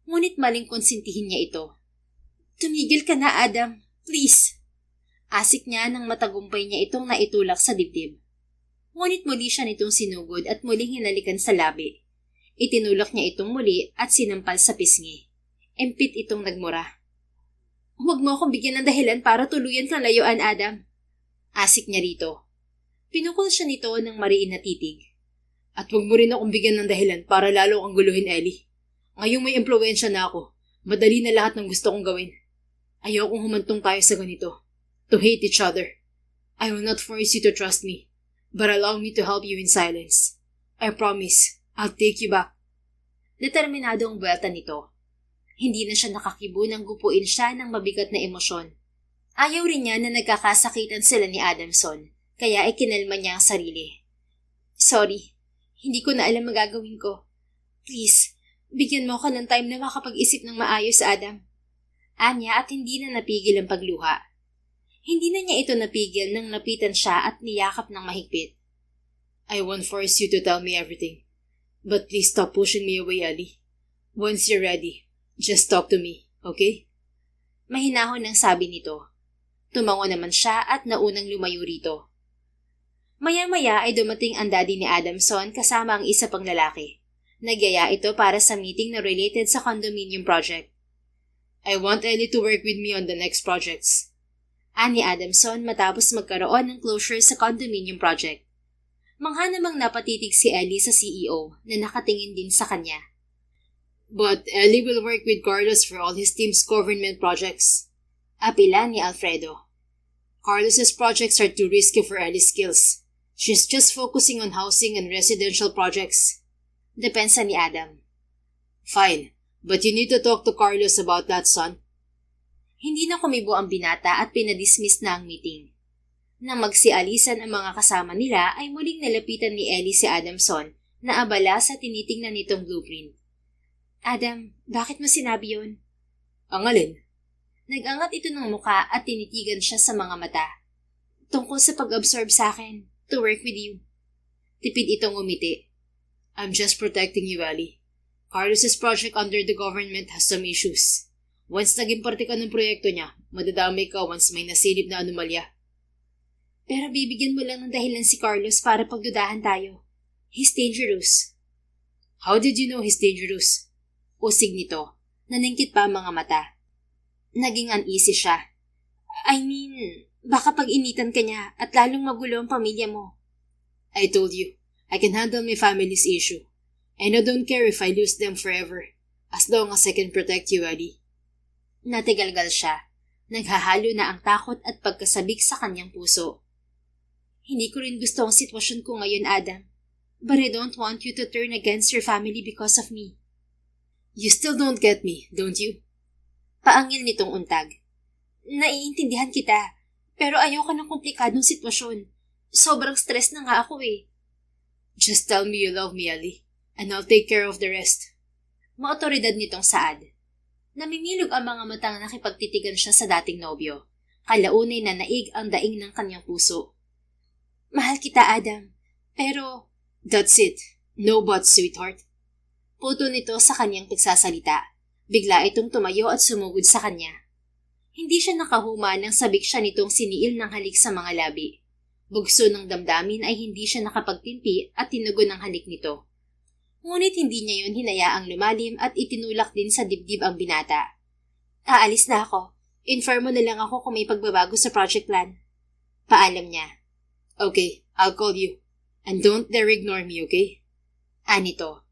[SPEAKER 1] Ngunit maling konsintihin niya ito. Tumigil ka na, Adam. Please. Asik niya nang matagumpay niya itong naitulak sa dibdib. Ngunit muli siya nitong sinugod at muling hinalikan sa labi. Itinulak niya itong muli at sinampal sa pisngi. Empit itong nagmura. Huwag mo akong bigyan ng dahilan para tuluyan kang layuan, Adam. Asik niya rito. Pinukol siya nito ng mariin na titig.
[SPEAKER 2] At huwag mo rin akong bigyan ng dahilan para lalo kang guluhin, Ellie. Ngayong may impluwensya na ako, madali na lahat ng gusto kong gawin. Ayokong humantong tayo sa ganito. To hate each other. I will not force you to trust me, but allow me to help you in silence. I promise, I'll take you back.
[SPEAKER 1] Determinado ang buwelta nito. Hindi na siya nakakibo nang gupuin siya ng mabigat na emosyon. Ayaw rin niya na nagkakasakitan sila ni Adamson, kaya ikinalma niya ang sarili. Sorry, hindi ko na alam magagawin ko. Please, bigyan mo ako ng time na makapag-isip ng maayos, Adam. Anya at hindi na napigil ang pagluha. Hindi na niya ito napigil nang napitan siya at niyakap ng mahigpit.
[SPEAKER 2] I won't force you to tell me everything. But please stop pushing me away, Ellie. Once you're ready, just talk to me, okay?
[SPEAKER 1] Mahinahon ang sabi nito. Tumango naman siya at naunang lumayo rito. Maya-maya ay dumating ang daddy ni Adamson kasama ang isa pang lalaki. Nagyaya ito para sa meeting na related sa condominium project.
[SPEAKER 2] I want Ellie to work with me on the next projects.
[SPEAKER 1] Ani Adamson matapos magkaroon ng closure sa condominium project. Mangha namang napatitig si Ellie sa CEO na nakatingin din sa kanya.
[SPEAKER 2] But Ellie will work with Carlos for all his team's government projects.
[SPEAKER 1] Apila ni Alfredo.
[SPEAKER 2] Carlos's projects are too risky for Ellie's skills. She's just focusing on housing and residential projects.
[SPEAKER 1] Depensa ni Adam.
[SPEAKER 2] Fine, but you need to talk to Carlos about that, son.
[SPEAKER 1] Hindi na kumibo ang binata at pinadismiss na ang meeting. Nang magsialisan ang mga kasama nila ay muling nalapitan ni Ellie si Adamson na abala sa tinitingnan nitong blueprint. Adam, bakit mo sinabi yun?
[SPEAKER 2] Ang alin?
[SPEAKER 1] Nag-angat ito ng muka at tinitigan siya sa mga mata. Tungkol sa pag-absorb sa akin, to work with you. Tipid itong umiti.
[SPEAKER 2] I'm just protecting you, Ellie. Carlos's project under the government has some issues. Once naging parte ka ng proyekto niya, madadamay ka once may nasilip na anomalya.
[SPEAKER 1] Pero bibigyan mo lang ng dahilan si Carlos para pagdudahan tayo. He's dangerous.
[SPEAKER 2] How did you know he's dangerous?
[SPEAKER 1] Usig nito. Naningkit pa ang mga mata. Naging uneasy siya. I mean, baka pag-initan ka niya at lalong magulo ang pamilya mo.
[SPEAKER 2] I told you, I can handle my family's issue. And I don't care if I lose them forever, as long as I can protect you, Ellie.
[SPEAKER 1] Natigalgal siya. Naghahalo na ang takot at pagkasabik sa kanyang puso. Hindi ko rin gusto ang sitwasyon ko ngayon, Adam. But I don't want you to turn against your family because of me.
[SPEAKER 2] You still don't get me, don't you?
[SPEAKER 1] Paangil nitong untag. Naiintindihan kita, pero ayoko ng komplikadong sitwasyon. Sobrang stress na nga ako eh.
[SPEAKER 2] Just tell me you love me, Ellie, and I'll take care of the rest.
[SPEAKER 1] Maotoridad nitong saad. Namimilog ang mga matang nakipagtitigan siya sa dating nobyo. Kalaunay na naig ang daing ng kanyang puso. Mahal kita, Adam. Pero,
[SPEAKER 2] that's it. No buts, sweetheart.
[SPEAKER 1] Puto nito sa kanyang pagsasalita. Bigla itong tumayo at sumugod sa kanya. Hindi siya nakahuma nang sabik siya nitong siniil ng halik sa mga labi. Bugso ng damdamin ay hindi siya nakapagtimpi at tinugon ng halik nito. Ngunit hindi niya yun hinayaang lumalim at itinulak din sa dibdib ang binata. Aalis na ako. Inform mo na lang ako kung may pagbabago sa project plan. Paalam niya.
[SPEAKER 2] Okay, I'll call you. And don't dare ignore me, okay?
[SPEAKER 1] Anito.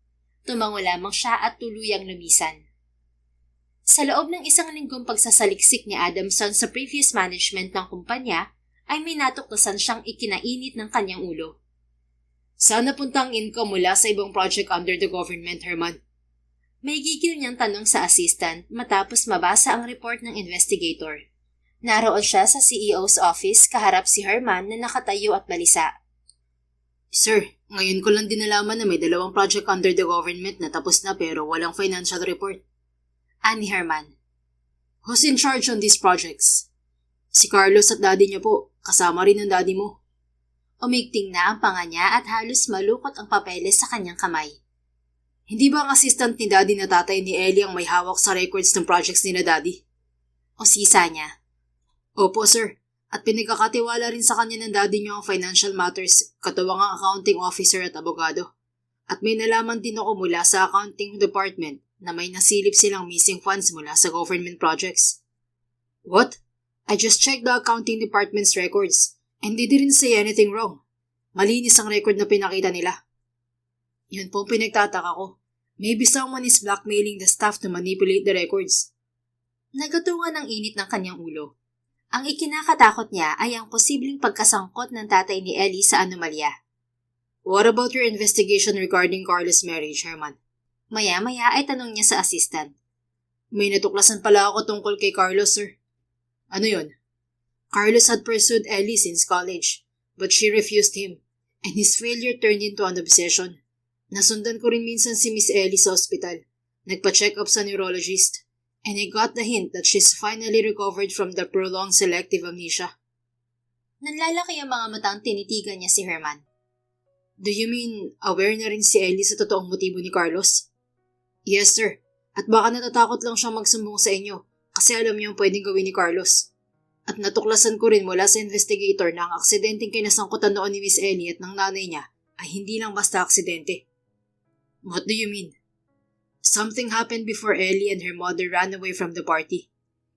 [SPEAKER 1] Tumango lamang siya at tuluyang lumisan. Sa loob ng isang linggong pagsasaliksik ni Adamson sa previous management ng kumpanya, ay may natuklasan siyang ikinainit ng kanyang ulo.
[SPEAKER 2] Saan napunta ang income mula sa ibang project under the government, Herman?
[SPEAKER 1] May gigil niyang tanong sa assistant matapos mabasa ang report ng investigator. Naroon siya sa CEO's office kaharap si Herman na nakatayo at balisa.
[SPEAKER 2] Sir, ngayon ko lang din nalaman na may 2 project under the government na tapos na pero walang financial report.
[SPEAKER 1] Ani Herman.
[SPEAKER 2] Who's in charge on these projects? Si Carlos at daddy niya po, kasama rin ang daddy mo.
[SPEAKER 1] Umigting na ang panga niya at halos malukot ang papeles sa kanyang kamay.
[SPEAKER 2] Hindi ba ang assistant ni daddy na tatay ni Ellie ang may hawak sa records ng projects ni na daddy?
[SPEAKER 1] O sisa niya.
[SPEAKER 2] Opo sir, at pinagkakatiwala rin sa kanya ng daddy niyo ang financial matters, katuwang ang accounting officer at abogado. At may nalaman din ako mula sa accounting department na may nasilip silang missing funds mula sa government projects. What? I just checked the accounting department's records and they didn't say anything wrong. Malinis ang record na pinakita nila. Yun po pinagtataka ko. Maybe someone is blackmailing the staff to manipulate the records.
[SPEAKER 1] Nagatungan ang init ng kanyang ulo. Ang ikinakatakot niya ay ang posibleng pagkasangkot ng tatay ni Ellie sa anomalya.
[SPEAKER 2] What about your investigation regarding Carlos' marriage, Herman?
[SPEAKER 1] Maya-maya ay tanong niya sa assistant.
[SPEAKER 2] May natuklasan pala ako tungkol kay Carlos, sir. Ano yun? Carlos had pursued Ellie since college, but she refused him, and his failure turned into an obsession. Nasundan ko rin minsan si Miss Ellie sa ospital. Nagpa-check up sa neurologist. And I got the hint that she's finally recovered from the prolonged selective amnesia.
[SPEAKER 1] Nanlalaki ang mga matang tinitigan niya si Herman.
[SPEAKER 2] Do you mean aware na rin si Ellie sa totoong motibo ni Carlos? Yes, sir. At baka natatakot lang siyang magsumbong sa inyo kasi alam niyo ang pwedeng gawin ni Carlos. At natuklasan ko rin mula sa investigator na ang aksidenteng kinasangkutan noon ni Miss Ellie at ng nanay niya ay hindi lang basta aksidente. What do you mean? Something happened before Ellie and her mother ran away from the party.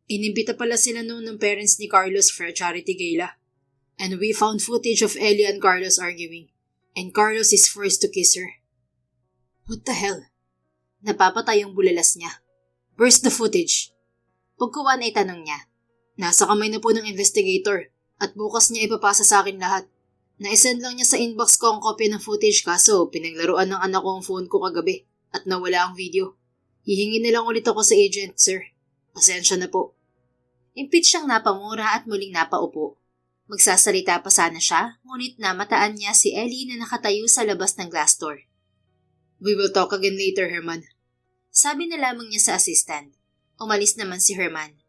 [SPEAKER 2] Inimbita pala sila noon ng parents ni Carlos for a charity gala. And we found footage of Ellie and Carlos arguing. And Carlos is forced to kiss her. What the hell?
[SPEAKER 1] Napapatay ang bulalas niya.
[SPEAKER 2] Where's the footage?
[SPEAKER 1] Pagkuwan ay tanong niya.
[SPEAKER 2] Nasa kamay na po ng investigator at bukas niya ipapasa sa akin lahat. Na-send lang niya sa inbox ko ang kopya ng footage kaso pinaglaruan ng anak ko ang phone ko kagabi at nawala ang video. Hihingi na lang ulit ako sa agent, sir. Pasensya na po.
[SPEAKER 1] Impit siyang napamura at muling napaupo. Magsasalita pa sana siya, ngunit namataan niya si Ellie na nakatayo sa labas ng glass door.
[SPEAKER 2] We will talk again later, Herman.
[SPEAKER 1] Sabi na lamang niya sa assistant. Umalis naman si Herman.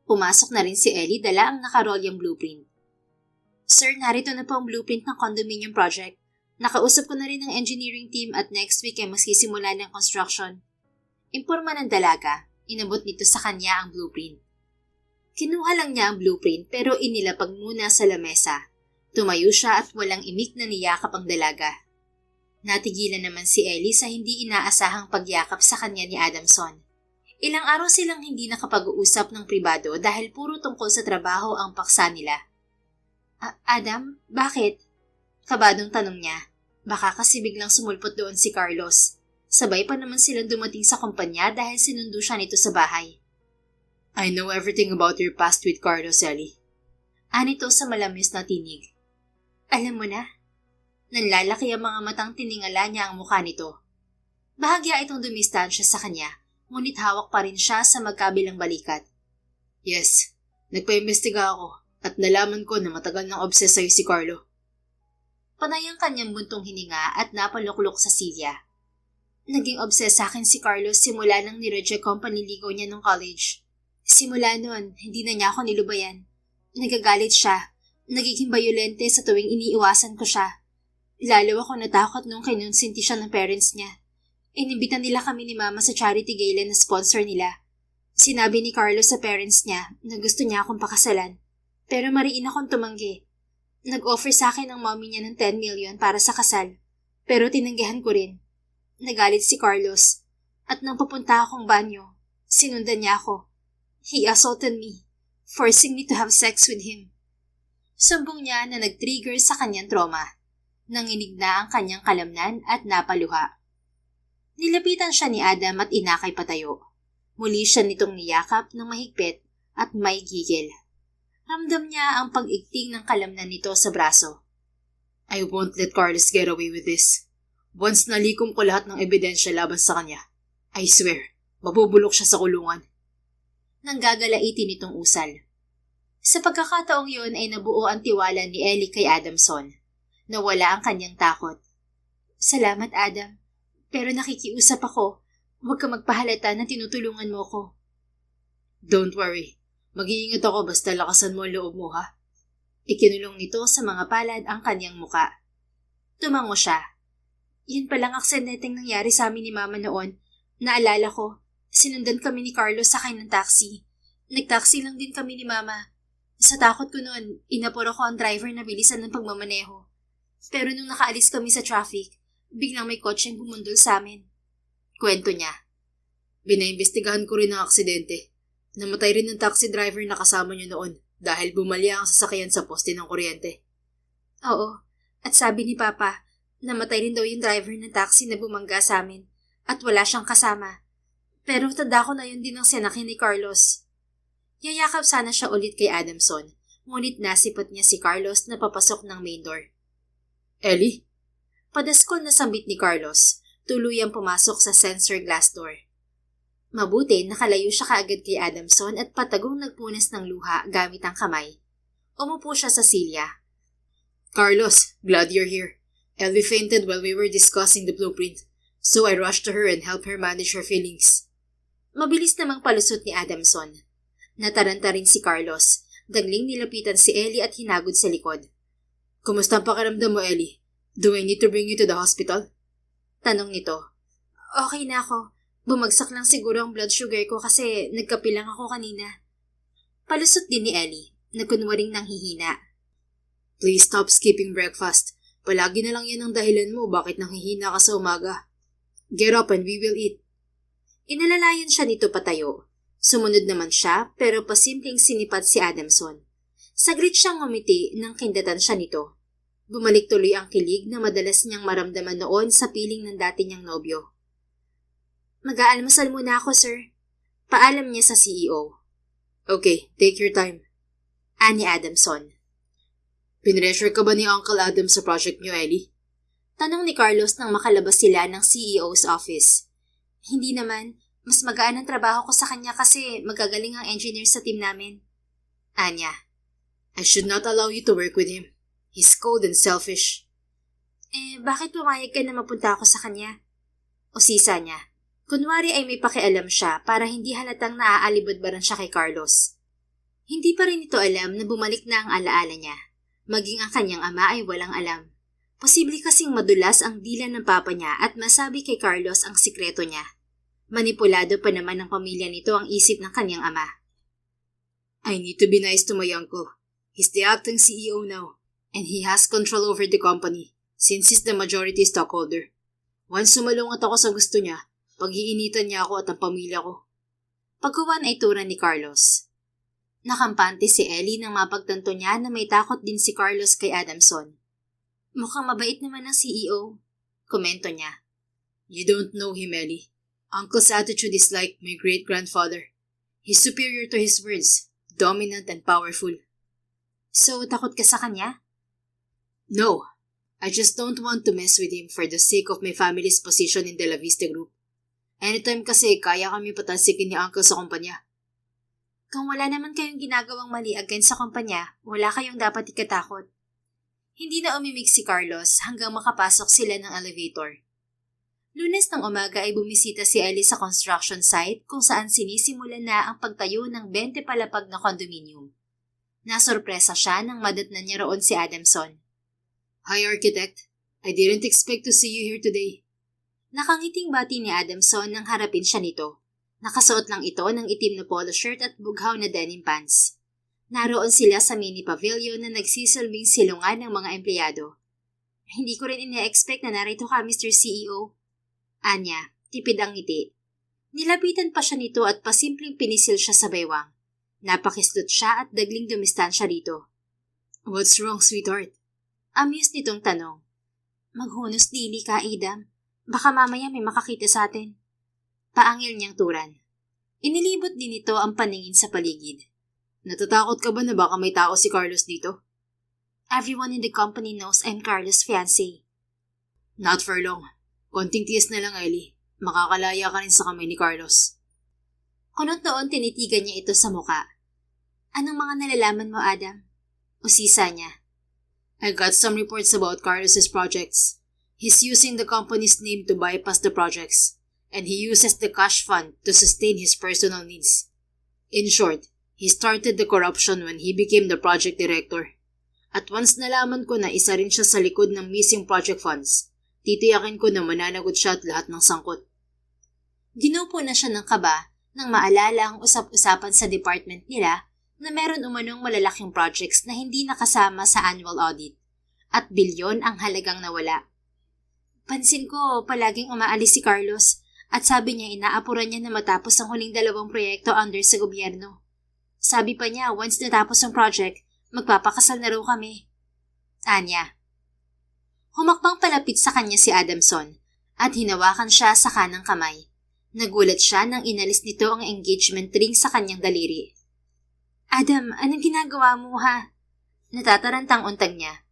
[SPEAKER 1] Pumasok na rin si Ellie dala ang nakarolyang blueprint. Sir, narito na po ang blueprint ng condominium project. Nakausap ko na rin ang engineering team at next week ay masisimula ng construction. Imporma ng dalaga, inabot nito sa kanya ang blueprint. Kinuha lang niya ang blueprint pero inilapag muna sa lamesa. Tumayo siya at walang imik na niyakap ang dalaga. Natigilan naman si Ellie sa hindi inaasahang pagyakap sa kanya ni Adamson. Ilang araw silang hindi nakapag-uusap ng pribado dahil puro tungkol sa trabaho ang paksa nila. Adam, bakit? Kabadong tanong niya. Baka kasi biglang sumulpot doon si Carlos. Sabay pa naman silang dumating sa kumpanya dahil sinundo siya nito sa bahay.
[SPEAKER 2] I know everything about your past with Carlos, Ellie.
[SPEAKER 1] Anito sa malamis na tinig. Alam mo na? Nanlalaki ang mga matang tiningala niya ang mukha nito. Bahagya itong dumistansya sa kanya, ngunit hawak pa rin siya sa magkabilang balikat.
[SPEAKER 2] Yes, nagpaimbestiga ako at nalaman ko na matagal nang obses sa'yo si Carlo.
[SPEAKER 1] Panay ang kanyang buntong hininga at napaluklok sa silya. Naging obses sa akin si Carlos simula nang ni-reject ko ang panliligaw niya nung college. Simula noon, hindi na niya ako nilubayan. Nagagalit siya. Nagiging bayolente sa tuwing iniiwasan ko siya. Lalo ako natakot nung kinonsinti siya ng parents niya. Inimbitan nila kami ni Mama sa charity gala na sponsor nila. Sinabi ni Carlos sa parents niya na gusto niya akong pakasalan. Pero mariin akong tumanggi. Nag-offer sa akin ng mommy niya ng 10 million para sa kasal. Pero tinanggihan ko rin. Nagalit si Carlos. At nang papunta akong banyo, sinundan niya ako. He assaulted me, forcing me to have sex with him. Sumbong niya na nag-trigger sa kanyang trauma. Nanginig na ang kanyang kalamnan at napaluha. Nilapitan siya ni Adam at inakay patayo. Muli siya nitong niyakap ng mahigpit at may gigil. Ramdam niya ang pag-igting ng kalamnan nito sa braso.
[SPEAKER 2] I won't let Carlos get away with this. Once nalikom ko lahat ng ebidensya laban sa kanya, I swear, mabubulok siya sa kulungan.
[SPEAKER 1] Nanggagalaiti nitong usal. Sa pagkakataong yun ay nabuo ang tiwala ni Ellie kay Adamson. Nawala ang kanyang takot. Salamat, Adam. Pero nakikiusap ako. Huwag ka magpahalata na tinutulungan mo ko.
[SPEAKER 2] Don't worry. Mag-iingat ako basta lakasan mo ang loob mo, ha?
[SPEAKER 1] Ikinulong nito sa mga palad ang kanyang muka. Tumango siya. Yun palang aksidenteng nangyari sa amin ni Mama noon. Naalala ko. Sinundan kami ni Carlos sakay ng taxi. Nagtaxi lang din kami ni Mama. Sa takot ko noon, inapor ako ang driver na bilisan ng pagmamaneho. Pero nung nakaalis kami sa traffic, biglang may kotseng bumundol sa amin. Kwento niya.
[SPEAKER 2] Binaimbestigahan ko rin ang aksidente. Namatay rin ang taxi driver na kasama niyo noon dahil bumalya ang sasakyan sa poste ng kuryente.
[SPEAKER 1] Oo, at sabi ni Papa, namatay rin daw yung driver ng taxi na bumangga sa amin at wala siyang kasama. Pero tanda ko na yun din ang sinakyan ni Carlos. Yayakap sana siya ulit kay Adamson, ngunit nasipot niya si Carlos na papasok ng main door.
[SPEAKER 2] Ellie?
[SPEAKER 1] Padaskol na sambit ni Carlos, tuluyang pumasok sa sensor glass door. Mabuti nakalayo siya kaagad kay Adamson at patagong nagpunas ng luha gamit ang kamay. Umupo siya sa silya.
[SPEAKER 2] Carlos, glad you're here. Ellie fainted while we were discussing the blueprint, so I rushed to her and helped her manage her feelings.
[SPEAKER 1] Mabilis namang palusot ni Adamson. Nataranta rin si Carlos. Dagling nilapitan si Ellie at hinagod sa likod.
[SPEAKER 2] Kumusta ang pakiramdam mo, Ellie? Do I need to bring you to the hospital?
[SPEAKER 1] Tanong nito. Okay na ako. Bumagsak lang siguro ang blood sugar ko kasi nagkape lang ako kanina. Palusot din ni Ellie. Nagkunwaring nanghihina.
[SPEAKER 2] Please stop skipping breakfast. Palagi na lang yan ang dahilan mo bakit nanghihina ka sa umaga. Get up and we will eat.
[SPEAKER 1] Inalalayan siya nito patayo. Sumunod naman siya pero pasimpleng sinipat si Adamson. Saglit siyang ngumiti nang kindatan siya nito. Bumalik tuloy ang kilig na madalas niyang maramdaman noon sa piling ng dati niyang nobyo. Mag-aalmusal muna ako, sir. Paalam niya sa CEO.
[SPEAKER 2] Okay, take your time.
[SPEAKER 1] Ani Adamson.
[SPEAKER 2] Pinressure ka ba ni Uncle Adam sa project niyo, Ellie?
[SPEAKER 1] Tanong ni Carlos nang makalabas sila ng CEO's office. Hindi naman. Mas magaan ang trabaho ko sa kanya kasi magagaling ang engineer sa team namin. Anya.
[SPEAKER 2] I should not allow you to work with him. He's cold and selfish.
[SPEAKER 1] Bakit pumayag ka na mapunta ako sa kanya? Usisa niya. Kunwari ay may pakialam siya para hindi halatang naaalibadbaran siya kay Carlos. Hindi pa rin ito alam na bumalik na ang alaala niya. Maging ang kanyang ama ay walang alam. Posible kasing madulas ang dila ng papa niya at masabi kay Carlos ang sikreto niya. Manipulado pa naman ng pamilya nito ang isip ng kanyang ama.
[SPEAKER 2] I need to be nice to my uncle. He's the acting CEO now, and he has control over the company since he's the majority stockholder. Once sumalungat ako sa gusto niya, pag-iinitan niya ako at ang pamilya ko.
[SPEAKER 1] Pagkuwan ay tura ni Carlos. Nakampante si Ellie nang mapagtanto niya na may takot din si Carlos kay Adamson. Mukhang mabait naman ang CEO, komento niya.
[SPEAKER 2] You don't know him, Ellie. Uncle's attitude is like my great-grandfather. He's superior to his words, dominant and powerful.
[SPEAKER 1] So, takot ka sa kanya?
[SPEAKER 2] No, I just don't want to mess with him for the sake of my family's position in the La Vista Group. Anytime kasi kaya kami patalsikin ni Uncle sa kumpanya.
[SPEAKER 1] Kung wala naman kayong ginagawang mali against sa kumpanya, wala kayong dapat ikatakot. Hindi na umimik si Carlos hanggang makapasok sila ng elevator. Lunes ng umaga ay bumisita si Ellie sa construction site kung saan sinisimulan na ang pagtayo ng 20 palapag na condominium. Nasorpresa siya nang madatnan niya roon si Adamson.
[SPEAKER 2] Hi, architect. I didn't expect to see you here today.
[SPEAKER 1] Nakangiting bati ni Adamson nang harapin siya nito. Nakasuot lang ito ng itim na polo shirt at bughaw na denim pants. Naroon sila sa mini pavilion na nagsisilbing silungan ng mga empleyado. Hindi ko rin ina-expect na narito ka, Mr. CEO. Anya, tipid ang ngiti. Nilapitan pa siya nito at pasimpleng pinisil siya sa baywang. Napakislot siya at dagling dumistan siya rito.
[SPEAKER 2] What's wrong, sweetheart?
[SPEAKER 1] Amused nitong tanong. Maghunos dili ka, Adam. Baka mamaya may makakita sa atin. Paangil niyang turan. Inilibot din ito ang paningin sa paligid.
[SPEAKER 2] Natatakot ka ba na baka may tao si Carlos dito?
[SPEAKER 1] Everyone in the company knows I'm Carlos' fiancé.
[SPEAKER 2] Not for long. Konting tiis na lang, Ellie. Makakalaya ka rin sa kamay ni Carlos.
[SPEAKER 1] Kunot noon tinitigan niya ito sa muka. Anong mga nalalaman mo, Adam? Usisa niya.
[SPEAKER 2] I got some reports about Carlos's projects. He's using the company's name to bypass the projects, and he uses the cash fund to sustain his personal needs. In short, he started the corruption when he became the project director. At once nalaman ko na isa rin siya sa likod ng missing project funds, titiyakin ko na mananagot siya at lahat ng sangkot.
[SPEAKER 1] Ginupo na siya ng kaba nang maalala ang usap-usapan sa department nila na meron umanong malalaking projects na hindi nakasama sa annual audit at bilyon ang halagang nawala. Pansin ko palaging umaalis si Carlos at sabi niya inaapuran niya na matapos ang huling 2 proyekto under sa gobyerno. Sabi pa niya once natapos ang project, magpapakasal na raw kami. Anya. Humakbang palapit sa kanya si Adamson at hinawakan siya sa kanang kamay. Nagulat siya nang inalis nito ang engagement ring sa kanyang daliri. Adam, anong ginagawa mo ha? Natatarantang untag niya.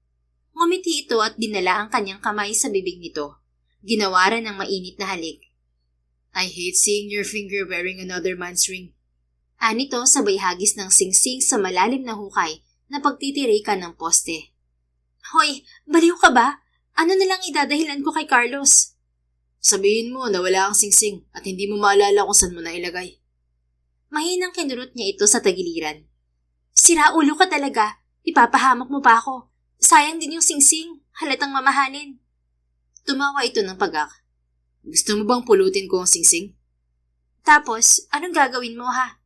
[SPEAKER 1] Ngumiti ito at dinala ang kanyang kamay sa bibig nito. Ginawaran ng mainit na halik.
[SPEAKER 2] I hate seeing your finger wearing another man's ring.
[SPEAKER 1] Anito sabay hagis ng singsing sa malalim na hukay na pagtitirikan ng poste. Hoy, baliw ka ba? Ano na lang idadahilan ko kay Carlos?
[SPEAKER 2] Sabihin mo na wala kang singsing at hindi mo maalala kung saan mo nailagay.
[SPEAKER 1] Mahinang kinurot niya ito sa tagiliran. Sira ulo ka talaga. Ipapahamak mo pa ako. Sayang din yung singsing. Halatang mamahalin. Tumawa ito ng pagak.
[SPEAKER 2] Gusto mo bang pulutin ko ang singsing?
[SPEAKER 1] Tapos, anong gagawin mo ha?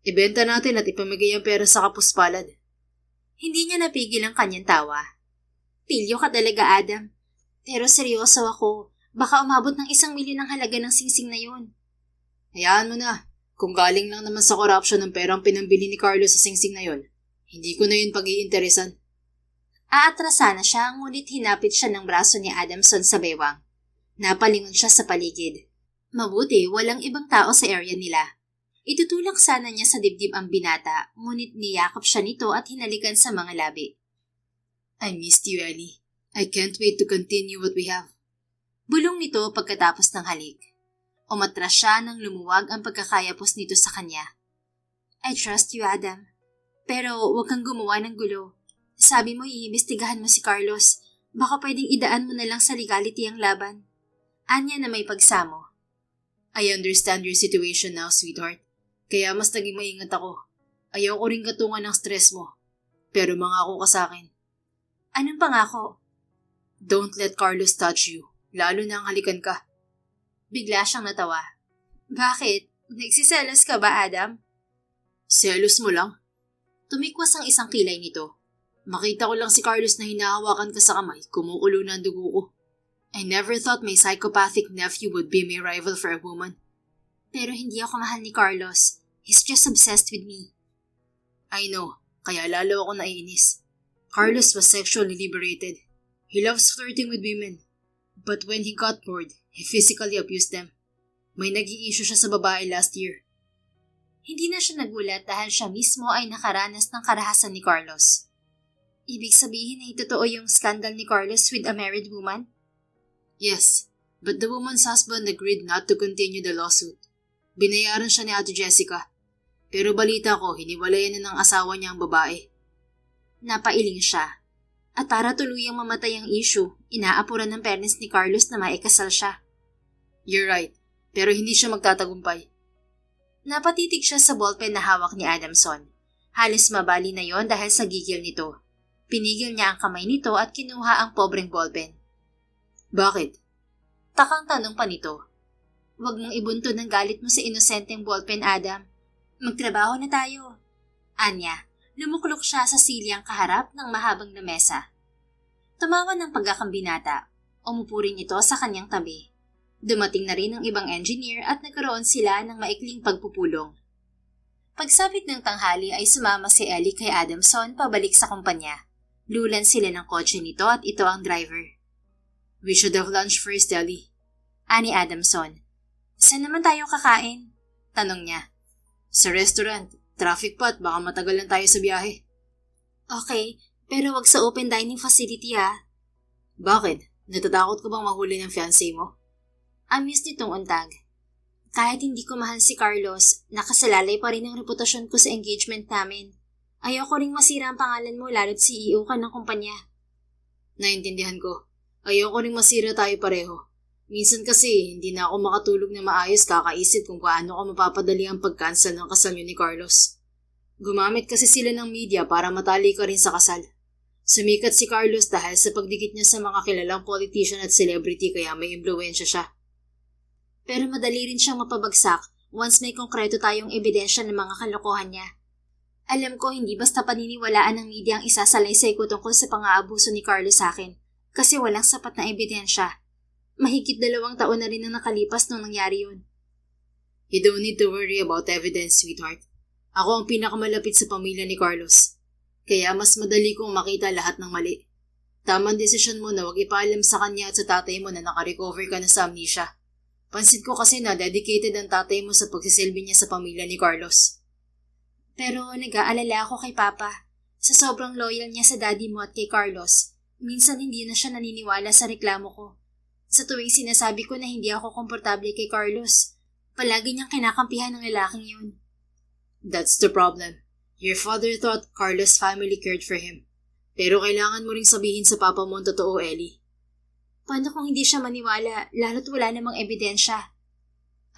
[SPEAKER 2] Ibenta natin at ipamigay ang pera sa kapuspalad.
[SPEAKER 1] Hindi niya napigil ang kanyang tawa. Pilyo ka talaga, Adam. Pero seryoso ako. Baka umabot ng 1,000,000 ang halaga ng singsing na yun.
[SPEAKER 2] Hayaan mo na. Kung galing lang naman sa corruption ng perang pinambili ni Carlos sa singsing na yon, hindi ko na yun pag-iinteresan.
[SPEAKER 1] Aatrasa na siya, ngunit hinapit siya ng braso ni Adamson sa bewang. Napalingon siya sa paligid. Mabuti, walang ibang tao sa area nila. Itutulak sana niya sa dibdib ang binata, ngunit niyakap siya nito at hinalikan sa mga labi.
[SPEAKER 2] I missed you, Ellie. I can't wait to continue what we have.
[SPEAKER 1] Bulong nito pagkatapos ng halik. Umatras siya nang lumuwag ang pagkakayapos nito sa kanya. I trust you, Adam. Pero huwag kang gumawa ng gulo. Sabi mo iimbestigahan mo si Carlos. Baka pwedeng idaan mo na lang sa legality ang laban. Anya na may pagsamo.
[SPEAKER 2] I understand your situation now, sweetheart. Kaya mas naging maingat ako. Ayaw ko rin katungan ng stress mo. Pero mangako ka sa akin.
[SPEAKER 1] Anong pangako?
[SPEAKER 2] Don't let Carlos touch you, lalo na ang halikan ka.
[SPEAKER 1] Bigla siyang natawa. Bakit? Nagsiselos ka ba, Adam?
[SPEAKER 2] Selos mo lang?
[SPEAKER 1] Tumikwas ang isang kilay nito.
[SPEAKER 2] Makita ko lang si Carlos na hinahawakan ka sa kamay, kumukulo na ang dugo ko. I never thought my psychopathic nephew would be my rival for a woman.
[SPEAKER 1] Pero hindi ako mahal ni Carlos. He's just obsessed with me.
[SPEAKER 2] I know, kaya lalo ako naiinis. Carlos was sexually liberated. He loves flirting with women. But when he got bored, he physically abused them. May naging issue siya sa babae last year.
[SPEAKER 1] Hindi na siya nagulat dahil siya mismo ay nakaranas ng karahasan ni Carlos. Ibig sabihin ay totoo yung scandal ni Carlos with a married woman?
[SPEAKER 2] Yes, but the woman's husband agreed not to continue the lawsuit. Binayaran siya ni Ate Jessica. Pero balita ko, hiniwalayan na ng asawa niya ang babae.
[SPEAKER 1] Napailing siya. At para tuluyang mamatay ang issue, inaapuran ng parents ni Carlos na maikasal siya.
[SPEAKER 2] You're right, pero hindi siya magtatagumpay.
[SPEAKER 1] Napatitig siya sa ballpen na hawak ni Adamson. Halos mabali na yon dahil sa gigil nito. Pinigil niya ang kamay nito at kinuha ang pobreng ballpen.
[SPEAKER 2] Bakit?
[SPEAKER 1] Takang tanong pa nito. Huwag mong ibuntod ng galit mo sa inosenteng ballpen, Adam. Magtrabaho na tayo. Anya, lumuklok siya sa silyang kaharap ng mahabang na mesa. Tumawa ng pagkakambinata. Umupo rin ito sa kanyang tabi. Dumating na rin ang ibang engineer at nagkaroon sila ng maikling pagpupulong. Pagsapit ng tanghali ay sumama si Ellie kay Adamson pabalik sa kumpanya. Lulan sila ng kotse nito at ito ang driver.
[SPEAKER 2] We should have lunch first, Ellie.
[SPEAKER 1] Ani Adamson. Saan naman tayo kakain? Tanong niya.
[SPEAKER 2] Sa restaurant. Traffic pa at baka matagal lang tayo sa biyahe.
[SPEAKER 1] Okay, pero wag sa open dining facility ha.
[SPEAKER 2] Bakit? Natatakot ka bang mahuli ng fiancé mo?
[SPEAKER 1] Amis nitong untag. Kahit hindi ko mahal si Carlos, nakasalalay pa rin ang reputasyon ko sa engagement namin. Ayoko ring masira ang pangalan mo lalo't CEO ka ng kumpanya.
[SPEAKER 2] Naintindihan ko. Ayoko ring masira tayo pareho. Minsan kasi, hindi na ako makatulog na maayos kakaisip kung paano ko mapapadali ang pag-cancel ng kasal niyo ni Carlos. Gumamit kasi sila ng media para matali ka rin sa kasal. Sumikat si Carlos dahil sa pagdikit niya sa mga kilalang politician at celebrity kaya may impluwensya siya.
[SPEAKER 1] Pero madali rin siyang mapabagsak once may konkreto tayong ebidensya ng mga kalokohan niya. Alam ko hindi basta paniniwalaan ng media ang isasalaysay ko tungkol sa pang-aabuso ni Carlos sa akin kasi walang sapat na ebidensya. Mahigit 2 taon na rin ang nakalipas nung nangyari yun.
[SPEAKER 2] You don't need to worry about evidence, sweetheart. Ako ang pinakamalapit sa pamilya ni Carlos. Kaya mas madali kong makita lahat ng mali. Tamang desisyon mo na huwag ipaalam sa kanya at sa tatay mo na nakarecover ka na sa amnesia. Pansin ko kasi na dedicated ang tatay mo sa pagsisilbi niya sa pamilya ni Carlos.
[SPEAKER 1] Pero nag-aalala ako kay Papa. Sa sobrang loyal niya sa daddy mo at kay Carlos, minsan hindi na siya naniniwala sa reklamo ko. Sa tuwing sinasabi ko na hindi ako komportable kay Carlos, palagi niyang kinakampihan ng lalaking yun.
[SPEAKER 2] That's the problem. Your father thought Carlos' family cared for him. Pero kailangan mo ring sabihin sa papa mo ang totoo, Ellie.
[SPEAKER 1] Paano kung hindi siya maniwala, lalo't wala namang ebidensya?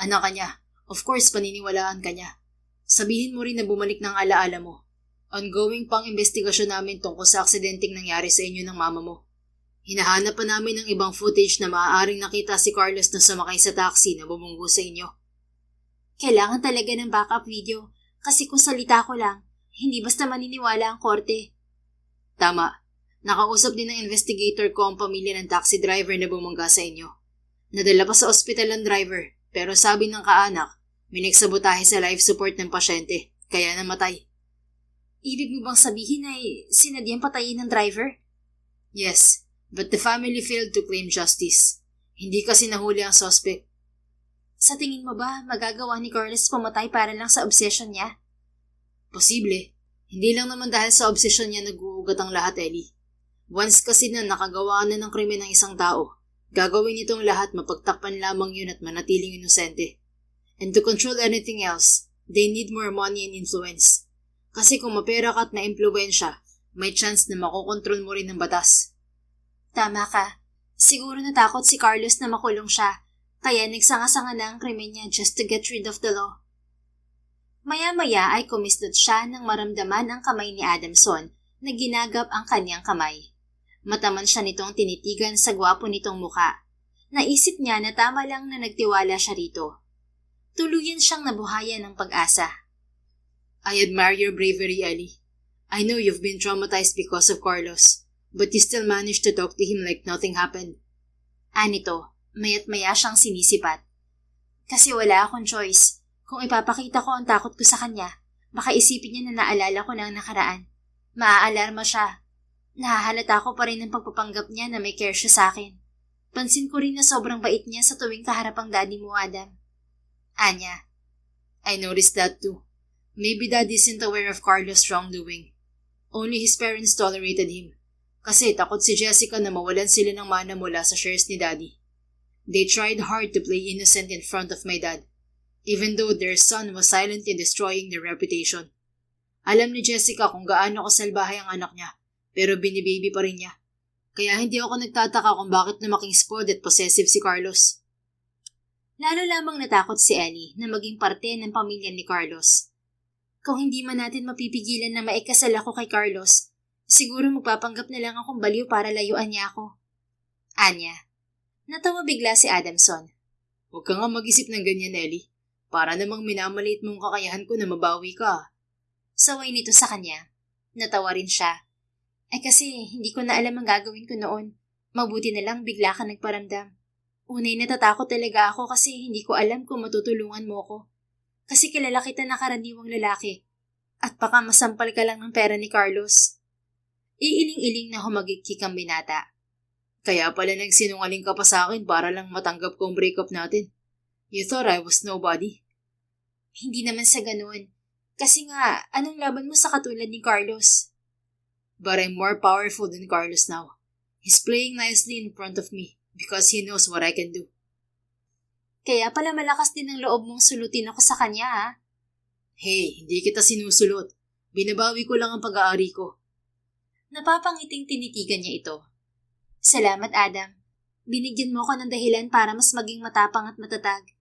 [SPEAKER 2] Anak ka niya. Of course, paniniwalaan ka niya. Sabihin mo rin na bumalik ng alaala mo. Ongoing pang investigasyon namin tungkol sa aksidenteng nangyari sa inyo ng mama mo. Hinahanap pa namin ng ibang footage na maaaring nakita si Carlos na sumakay sa taxi na bumunggo sa inyo.
[SPEAKER 1] Kailangan talaga ng backup video kasi kung salita ko lang, hindi basta maniniwala ang korte.
[SPEAKER 2] Tama. Nakausap din ng investigator ko ang pamilya ng taxi driver na bumangga sa inyo. Nadala pa sa ospital ang driver, pero sabi ng kaanak, may nagsabotahe sa life support ng pasyente, kaya namatay.
[SPEAKER 1] Ibig mo bang sabihin ay sinadyang patayin ng driver?
[SPEAKER 2] Yes, but the family failed to claim justice. Hindi kasi nahuli ang suspect.
[SPEAKER 1] Sa tingin mo ba magagawa ni Carlos pumatay para lang sa obsession niya?
[SPEAKER 2] Posible. Hindi lang naman dahil sa obsession niya nag-uugat ang lahat, Ellie. Once kasi na nakagawa na ng krimen ng isang tao, gagawin nitong lahat mapagtakpan lamang yun at manatiling inosente. And to control anything else, they need more money and influence. Kasi kung mapera ka at na-impluwensya, may chance na makokontrol mo rin ng batas.
[SPEAKER 1] Tama ka. Siguro natakot si Carlos na makulong siya, kaya nagsanga-sanga na ang krimen niya just to get rid of the law. Maya-maya ay kumislot siya nang maramdaman ang kamay ni Adamson na ginagap ang kanyang kamay. Mataman siya nitong tinitigan sa gwapo nitong muka. Naisip niya na tama lang na nagtiwala siya rito. Tuluyan siyang nabuhayan ng pag-asa.
[SPEAKER 2] I admire your bravery, Ellie. I know you've been traumatized because of Carlos, but you still managed to talk to him like nothing happened.
[SPEAKER 1] Anito, maya't maya siyang sinisipat. Kasi wala akong choice. Kung ipapakita ko ang takot ko sa kanya, baka isipin niya na naalala ko na ang nakaraan. Maaalarma siya. Nahahalata ko pa rin ng pagpapanggap niya na may care siya sa akin. Pansin ko rin na sobrang bait niya sa tuwing kaharap ang daddy mo, Adam. Anya.
[SPEAKER 2] I noticed that too. Maybe Dad isn't aware of Carlos' wrongdoing. Only his parents tolerated him. Kasi takot si Jessica na mawalan sila ng mana mula sa shares ni Daddy. They tried hard to play innocent in front of my dad, even though their son was silently destroying their reputation. Alam ni Jessica kung gaano kasalbahay ang anak niya, pero binibaby pa rin niya. Kaya hindi ako nagtataka kung bakit lumaking spoiled at possessive si Carlos.
[SPEAKER 1] Lalo lamang natakot si Ellie na maging parte ng pamilya ni Carlos. Kung hindi man natin mapipigilan na maikasal ako kay Carlos, siguro magpapanggap na lang akong baliw para layuan niya ako. Anya. Natawa bigla si Adamson.
[SPEAKER 2] Huwag ka nga mag-isip ng ganyan, Ellie. Para namang minamaliit mong kakayahan ko na mabawi ka.
[SPEAKER 1] Saway nito sa kanya. Natawa rin siya. Ay kasi hindi ko na alam ang gagawin ko noon. Mabuti na lang bigla ka nagparamdam. Unay natatakot talaga ako kasi hindi ko alam kung matutulungan mo ko. Kasi kilala kita na karaniwang lalaki. At baka masampal ka lang ng pera ni Carlos. Iiling-iling na humagikik ang binata.
[SPEAKER 2] Kaya pala nagsinungaling ka pa sa akin para lang matanggap ko ang breakup natin. You thought I was nobody.
[SPEAKER 1] Hindi naman sa ganun. Kasi nga, anong laban mo sa katulad ni Carlos?
[SPEAKER 2] But I'm more powerful than Carlos now. He's playing nicely in front of me because he knows what I can do.
[SPEAKER 1] Kaya pala malakas din ang loob mong sulutin ako sa kanya, ha?
[SPEAKER 2] Hey, hindi kita sinusulot. Binabawi ko lang ang pag-aari ko.
[SPEAKER 1] Napapangiting tinitigan niya ito. Salamat, Adam. Binigyan mo ko ng dahilan para mas maging matapang at matatag.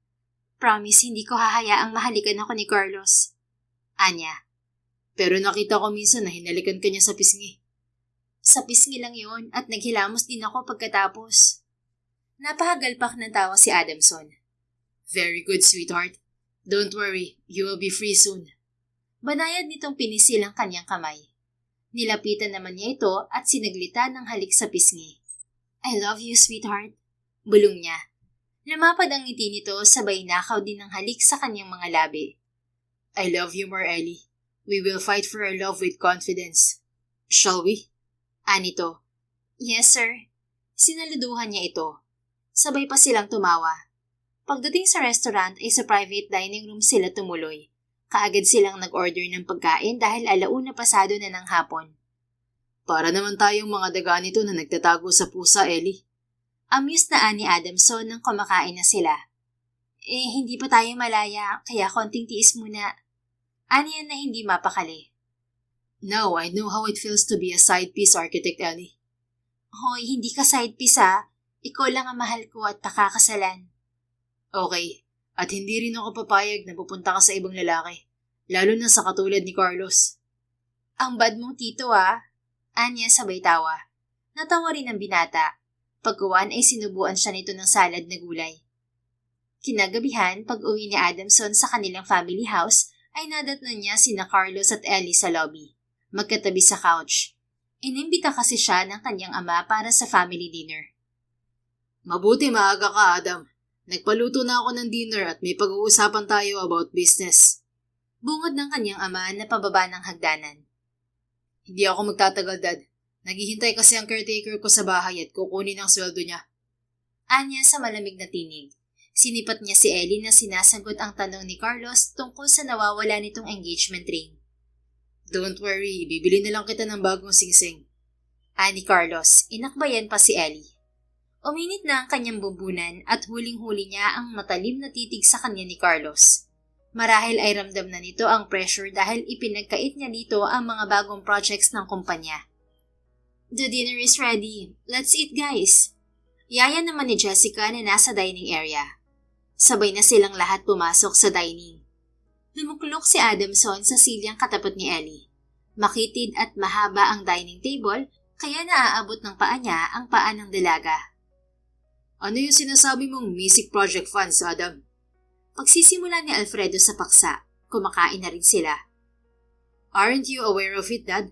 [SPEAKER 1] Promise, hindi ko hahayaang mahalikan ako ni Carlos. Anya.
[SPEAKER 2] Pero nakita ko minsan na hinalikan ka niya sa pisngi.
[SPEAKER 1] Sa pisngi lang yun at naghilamos din ako pagkatapos. Napahagalpak ng tawa si Adamson.
[SPEAKER 2] Very good, sweetheart. Don't worry, you will be free soon.
[SPEAKER 1] Banayad nitong pinisil ang kanyang kamay. Nilapitan naman niya ito at sinaglita ng halik sa pisngi. I love you, sweetheart. Bulong niya. Lumapad ang ngiti nito sabay nakaw din ng halik sa kanyang mga labi.
[SPEAKER 2] I love you more, Ellie. We will fight for our love with confidence. Shall we?
[SPEAKER 1] Anito. Yes, sir. Sinaluduhan niya ito. Sabay pa silang tumawa. Pagdating sa restaurant ay sa private dining room sila tumuloy. Kaagad silang nag-order ng pagkain dahil 1:00 pasado na ng hapon.
[SPEAKER 2] Para naman tayong mga daga nito na nagtatago sa pusa, Ellie.
[SPEAKER 1] Amused na ani Adamson nang kumakain na sila. Hindi pa tayo malaya, kaya konting tiis muna. Aniyan na hindi mapakali.
[SPEAKER 2] Now I know how it feels to be a side piece architect, Ellie.
[SPEAKER 1] Hoy, hindi ka side piece ha. Ikaw lang ang mahal ko at pakakasalan.
[SPEAKER 2] Okay, at hindi rin ako papayag na pupunta ka sa ibang lalaki, lalo na sa katulad ni Carlos.
[SPEAKER 1] Ang bad mong tito Anya sabay tawa. Natawa rin ang binata. Pagkuwan ay sinubuan siya nito ng salad na gulay. Kinagabihan, pag-uwi ni Adamson sa kanilang family house, ay nadatnan niya sina Carlos at Ellie sa lobby, magkatabi sa couch. Inimbita kasi siya ng kanyang ama para sa family dinner.
[SPEAKER 2] Mabuti maaga ka, Adam. Nagpaluto na ako ng dinner at may pag-uusapan tayo about business.
[SPEAKER 1] Bungod ng kanyang ama na pababa ng hagdanan.
[SPEAKER 2] Hindi ako magtatagal, Dad. Naghihintay kasi ang caretaker ko sa bahay at kukunin ang sweldo niya.
[SPEAKER 1] Anya sa malamig na tinig. Sinipat niya si Ellie na sinasagot ang tanong ni Carlos tungkol sa nawawala nitong engagement ring.
[SPEAKER 2] Don't worry, bibili na lang kita ng bagong singsing.
[SPEAKER 1] Ani Carlos, inakbayan pa si Ellie. Uminit na ang kanyang bumbunan at huling-huli niya ang matalim na titig sa kanya ni Carlos. Marahil ay ramdam na nito ang pressure dahil ipinagkait niya dito ang mga bagong projects ng kumpanya. The dinner is ready. Let's eat, guys. Yaya naman ni Jessica na nasa dining area. Sabay na silang lahat pumasok sa dining. Lumuklok si Adamson sa silyang katapat ni Ellie. Makitid at mahaba ang dining table, kaya naaabot ng paa niya ang paa ng dalaga.
[SPEAKER 2] Ano yung sinasabi mong music project funds, Adam?
[SPEAKER 1] Pagsisimula ni Alfredo sa paksa, kumakain na rin sila.
[SPEAKER 2] Aren't you aware of it, Dad?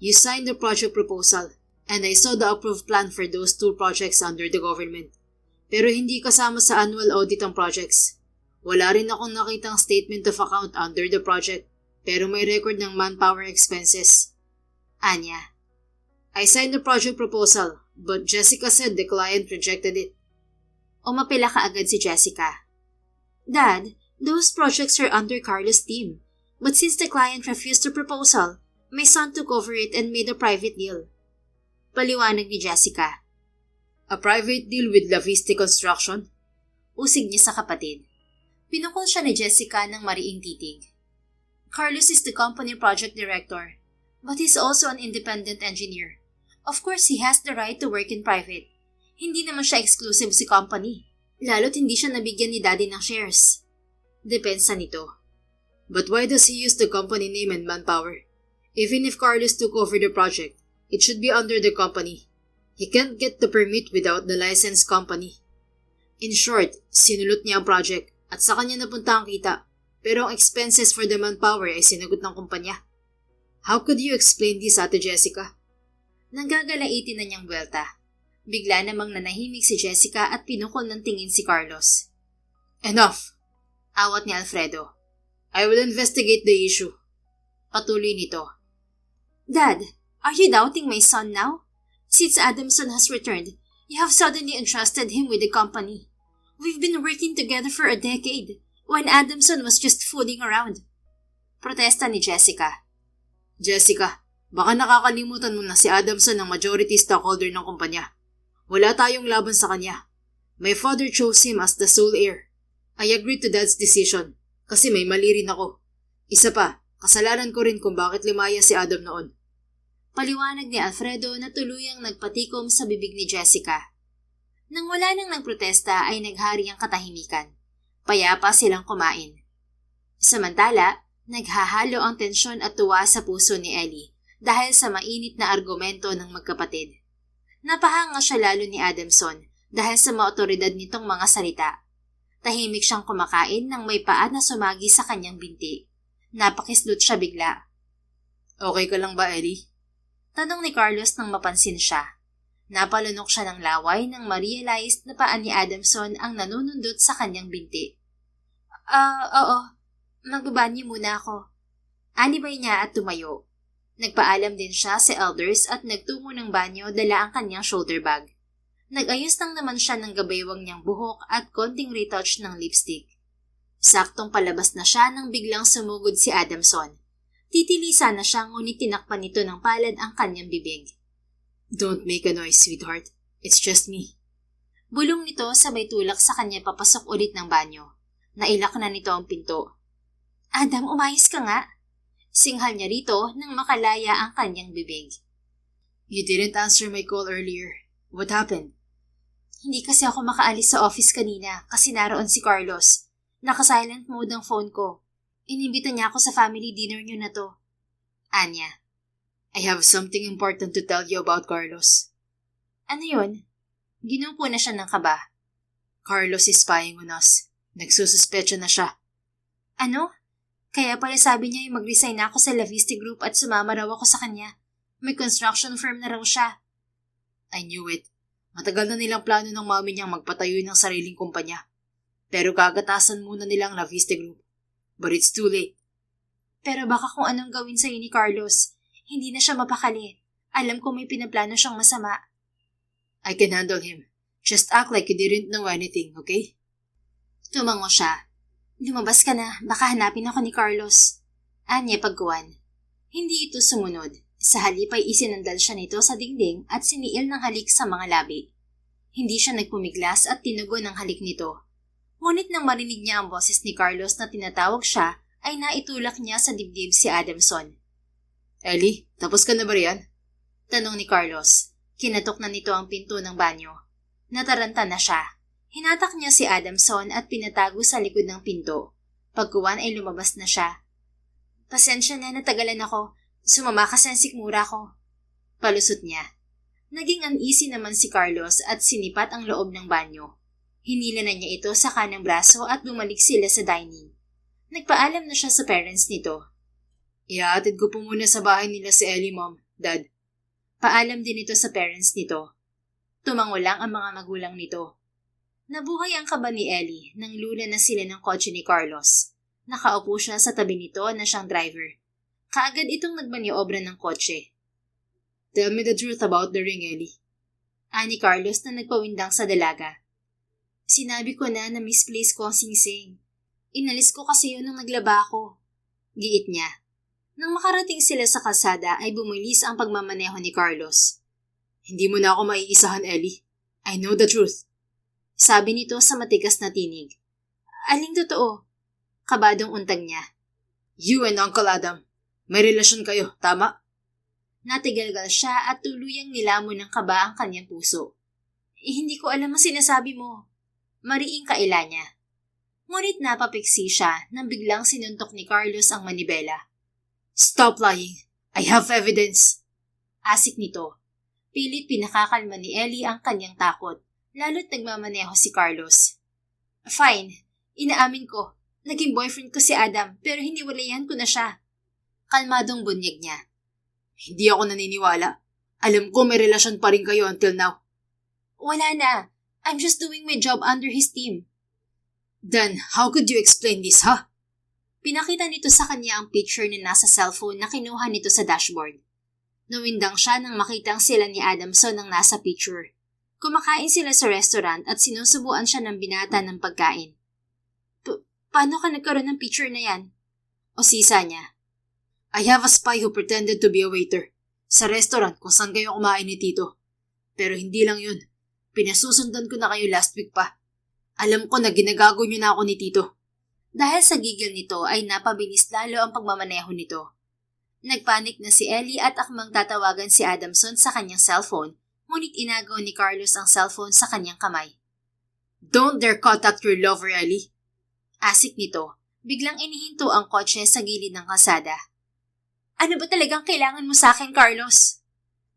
[SPEAKER 2] You signed the project proposal, and I saw the approved plan for those 2 projects under the government. Pero hindi kasama sa annual audit ang projects. Wala rin akong nakitang statement of account under the project, pero may record ng manpower expenses.
[SPEAKER 1] Anya.
[SPEAKER 2] I signed the project proposal, but Jessica said the client rejected it.
[SPEAKER 1] Umapila kaagad si Jessica. Dad, those projects are under Carlos' team, but since the client refused the proposal, my son took over it and made a private deal. Paliwanag ni Jessica.
[SPEAKER 2] A private deal with La Vista Construction?
[SPEAKER 1] Usig niya sa kapatid. Pinukol siya ni Jessica ng mariing titig. Carlos is the company project director, but he's also an independent engineer. Of course, he has the right to work in private. Hindi naman siya exclusive si company, lalo't hindi siya nabigyan ni Daddy ng shares. Depensa nito.
[SPEAKER 2] But why does he use the company name and manpower? Even if Carlos took over the project, it should be under the company. He can't get the permit without the licensed company. In short, sinulot niya ang project at sa kanya napunta ang kita, pero ang expenses for the manpower ay sinagot ng kumpanya. How could you explain this, Ate Jessica?
[SPEAKER 1] Nanggagalaitin na niyang buwelta. Bigla namang nanahimik si Jessica at pinukol ng tingin si Carlos.
[SPEAKER 2] Enough!
[SPEAKER 1] Awat ni Alfredo.
[SPEAKER 2] I will investigate the issue.
[SPEAKER 1] Patuloy nito. Dad, are you doubting my son now? Since Adamson has returned, you have suddenly entrusted him with the company. We've been working together for a decade, when Adamson was just fooling around. Protesta ni Jessica.
[SPEAKER 2] Jessica, baka nakakalimutan mo na si Adamson ang majority stockholder ng kumpanya. Wala tayong laban sa kanya. My father chose him as the sole heir. I agreed to Dad's decision, kasi may mali rin ako. Isa pa, kasalanan ko rin kung bakit lumaya si Adam noon.
[SPEAKER 1] Paliwanag ni Alfredo na tuluyang nagpatikom sa bibig ni Jessica. Nang wala nang nagprotesta ay naghari ang katahimikan. Payapa silang kumain. Samantala, naghahalo ang tensyon at tuwa sa puso ni Ellie dahil sa mainit na argumento ng magkapatid. Napahanga siya lalo ni Adamson dahil sa maotoridad nitong mga salita. Tahimik siyang kumakain nang may paa na sumagi sa kanyang binti. Napakislot siya bigla.
[SPEAKER 2] Okay ka lang ba, Ellie?
[SPEAKER 1] Tanong ni Carlos nang mapansin siya. Napalunok siya ng laway nang ma-realize na paa ni Adamson ang nanunundot sa kanyang binti. Oo. Magbabanyo muna ako. Anibay niya at tumayo. Nagpaalam din siya sa elders at nagtungo ng banyo dala ang kanyang shoulder bag. Nag-ayos lang naman siya ng gabaywang niyang buhok at konting retouch ng lipstick. Saktong palabas na siya nang biglang sumugod si Adamson. Titilisa na siya ngunit tinakpan nito ng palad ang kanyang bibig.
[SPEAKER 2] Don't make a noise, sweetheart. It's just me.
[SPEAKER 1] Bulong nito sabay tulak sa kanya papasok ulit ng banyo. Nailak na nito ang pinto. Adam, umayos ka nga. Singhal niya rito nang makalaya ang kanyang bibig.
[SPEAKER 2] You didn't answer my call earlier. What happened?
[SPEAKER 1] Hindi kasi ako makaalis sa office kanina kasi naroon si Carlos. Naka-silent mode ang phone ko. Inimbita niya ako sa family dinner niyo na to. Anya.
[SPEAKER 2] I have something important to tell you about Carlos.
[SPEAKER 1] Ano yun? Ginupo na siya ng kaba.
[SPEAKER 2] Carlos is spying on us. Nagsususpecha na siya.
[SPEAKER 1] Ano? Kaya pala sabi niya yung mag-resign na ako sa Laviste Group at sumama raw ako sa kanya. May construction firm na raw siya.
[SPEAKER 2] I knew it. Matagal na nilang plano ng mami niyang magpatayo ng sariling kumpanya. Pero gagatasan muna nilang Laviste Group. But it's too late.
[SPEAKER 1] Pero baka kung anong gawin sa'yo ni Carlos, hindi na siya mapakali. Alam ko may pinaplano siyang masama.
[SPEAKER 2] I can handle him. Just act like you didn't know anything, okay?
[SPEAKER 1] Tumango siya. Lumabas ka na, baka hanapin ako ni Carlos. Anya pagkuwan. Hindi ito sumunod. Sa halip ay isinandal siya nito sa dingding at siniil ng halik sa mga labi. Hindi siya nagpumiglas at tinugon ng halik nito. Ngunit nang marinig niya ang boses ni Carlos na tinatawag siya, ay naitulak niya sa dibdib si Adamson.
[SPEAKER 2] Ellie, tapos ka na ba riyan?
[SPEAKER 1] Tanong ni Carlos. Kinatok na nito ang pinto ng banyo. Nataranta na siya. Hinatak niya si Adamson at pinatago sa likod ng pinto. Pagkuwan ay lumabas na siya. Pasensya na, natagalan ako. Sumama ka sa sikmura ko. Palusot niya. Naging uneasy naman si Carlos at sinipat ang loob ng banyo. Hinila na niya ito sa kanang braso at bumalik sila sa dining. Nagpaalam na siya sa parents nito.
[SPEAKER 2] Ihahatid ko po muna sa bahay nila si Ellie, Mom, Dad.
[SPEAKER 1] Paalam din ito sa parents nito. Tumango lang ang mga magulang nito. Nabuhay ang kaba ni Ellie nang lula na sila ng kotse ni Carlos. Nakaupo siya sa tabi nito na siyang driver. Kaagad itong nagmaniobra ng kotse.
[SPEAKER 2] Tell me the truth about the ring, Ellie.
[SPEAKER 1] Ani Carlos na nagpawindang sa dalaga. Sinabi ko na misplace ko ang singsing. Inalis ko kasi yun nung naglaba ako. Giit niya. Nang makarating sila sa kalsada ay bumilis ang pagmamaneho ni Carlos.
[SPEAKER 2] Hindi mo na ako maiisahan, Ellie. I know the truth.
[SPEAKER 1] Sabi nito sa matigas na tinig. Aling totoo? Kabadong untag niya.
[SPEAKER 2] You and Uncle Adam. May relasyon kayo, tama?
[SPEAKER 1] Natigalgal siya at tuluyang nilamon ng kaba ang kanyang puso. Hindi ko alam ang sinasabi mo. Mariing kaila niya. Ngunit napapiksi siya nang biglang sinuntok ni Carlos ang manibela.
[SPEAKER 2] Stop lying. I have evidence.
[SPEAKER 1] Asik nito. Pilit pinakakalma ni Ellie ang kanyang takot, lalo't nagmamaneho si Carlos. Fine, inaamin ko. Naging boyfriend ko si Adam pero hiniwalayan ko na siya. Kalmadong bunyag niya.
[SPEAKER 2] Hindi ako naniniwala. Alam ko may relasyon pa rin kayo until now.
[SPEAKER 1] Wala na. I'm just doing my job under his team.
[SPEAKER 2] Then, how could you explain this, huh?
[SPEAKER 1] Pinakita nito sa kanya ang picture na nasa cellphone na kinuha nito sa dashboard. Nawindang siya nang makitang sila ni Adamson ang nasa picture. Kumakain sila sa restaurant at sinusubuan siya ng binata ng pagkain. Paano ka nagkaroon ng picture na yan? O sisa niya.
[SPEAKER 2] I have a spy who pretended to be a waiter sa restaurant kung saan kayo kumain ni Tito. Pero hindi lang yun. Pinasusundan ko na kayo last week pa. Alam ko na ginagago niyo na ako ni Tito.
[SPEAKER 1] Dahil sa gigil nito ay napabilis lalo ang pagmamaneho nito. Nagpanik na si Ellie at akmang tatawagan si Adamson sa kanyang cellphone, ngunit inagaw ni Carlos ang cellphone sa kanyang kamay.
[SPEAKER 2] Don't dare contact your lover, Ellie.
[SPEAKER 1] Asik nito, biglang inihinto ang kotse sa gilid ng kalsada. Ano ba talagang kailangan mo sa akin, Carlos?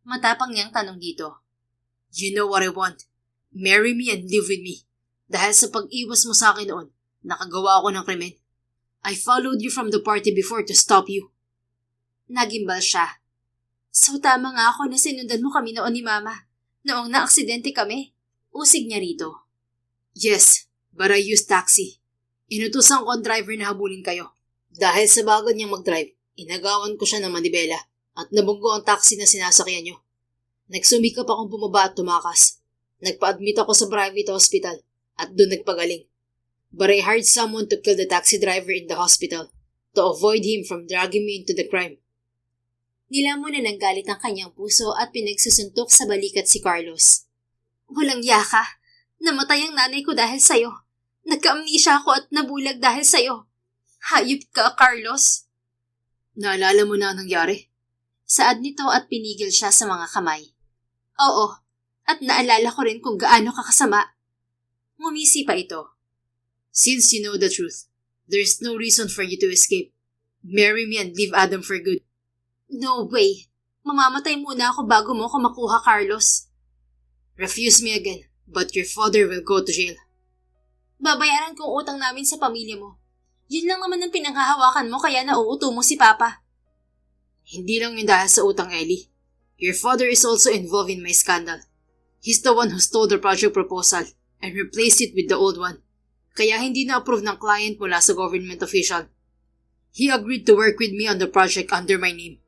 [SPEAKER 1] Matapang niyang tanong dito.
[SPEAKER 2] You know what I want. Marry me and live with me. Dahil sa pag-iwas mo sa akin noon, nakagawa ako ng krimen. I followed you from the party before to stop you.
[SPEAKER 1] Nagimbal siya. So tama nga ako na sinundan mo kami noon ni Mama. Noong naaksidente kami. Usig niya rito.
[SPEAKER 2] Yes, but I used taxi. Inutusan ko ang driver na habulin kayo. Dahil sa bago niyang mag-drive, inagawan ko siya ng manibela at nabunggo ang taxi na sinasakyan niyo. Nagsumikap akong bumaba at tumakas. Nagpa-admit ako sa private hospital at doon nagpagaling. But I hired someone to kill the taxi driver in the hospital to avoid him from dragging me into the crime.
[SPEAKER 1] Nilamon na ng galit ang kanyang puso at pinagsusuntok sa balikat si Carlos. Walang yaka. Namatay ang nanay ko dahil sa'yo. Nagka-amnesia ako at nabulag dahil sa'yo. Hayop ka, Carlos.
[SPEAKER 2] Naalala mo na ang nangyari?
[SPEAKER 1] Saad nito at pinigil siya sa mga kamay. Oo, At naalala ko rin kung gaano kakasama. Ngumisi pa ito.
[SPEAKER 2] Since you know the truth, there's no reason for you to escape. Marry me and leave Adam for good.
[SPEAKER 1] No way. Mamamatay muna ako bago mo ako makuha, Carlos.
[SPEAKER 2] Refuse me again, but your father will go to jail.
[SPEAKER 1] Babayaran kong utang namin sa pamilya mo. Yun lang naman ang pinanghahawakan mo kaya nauuto mo si Papa.
[SPEAKER 2] Hindi lang yun dahil sa utang, Ellie. Your father is also involved in my scandal. He's the one who stole the project proposal and replaced it with the old one. Kaya hindi na-approve ng client mula sa government official. He agreed to work with me on the project under my name.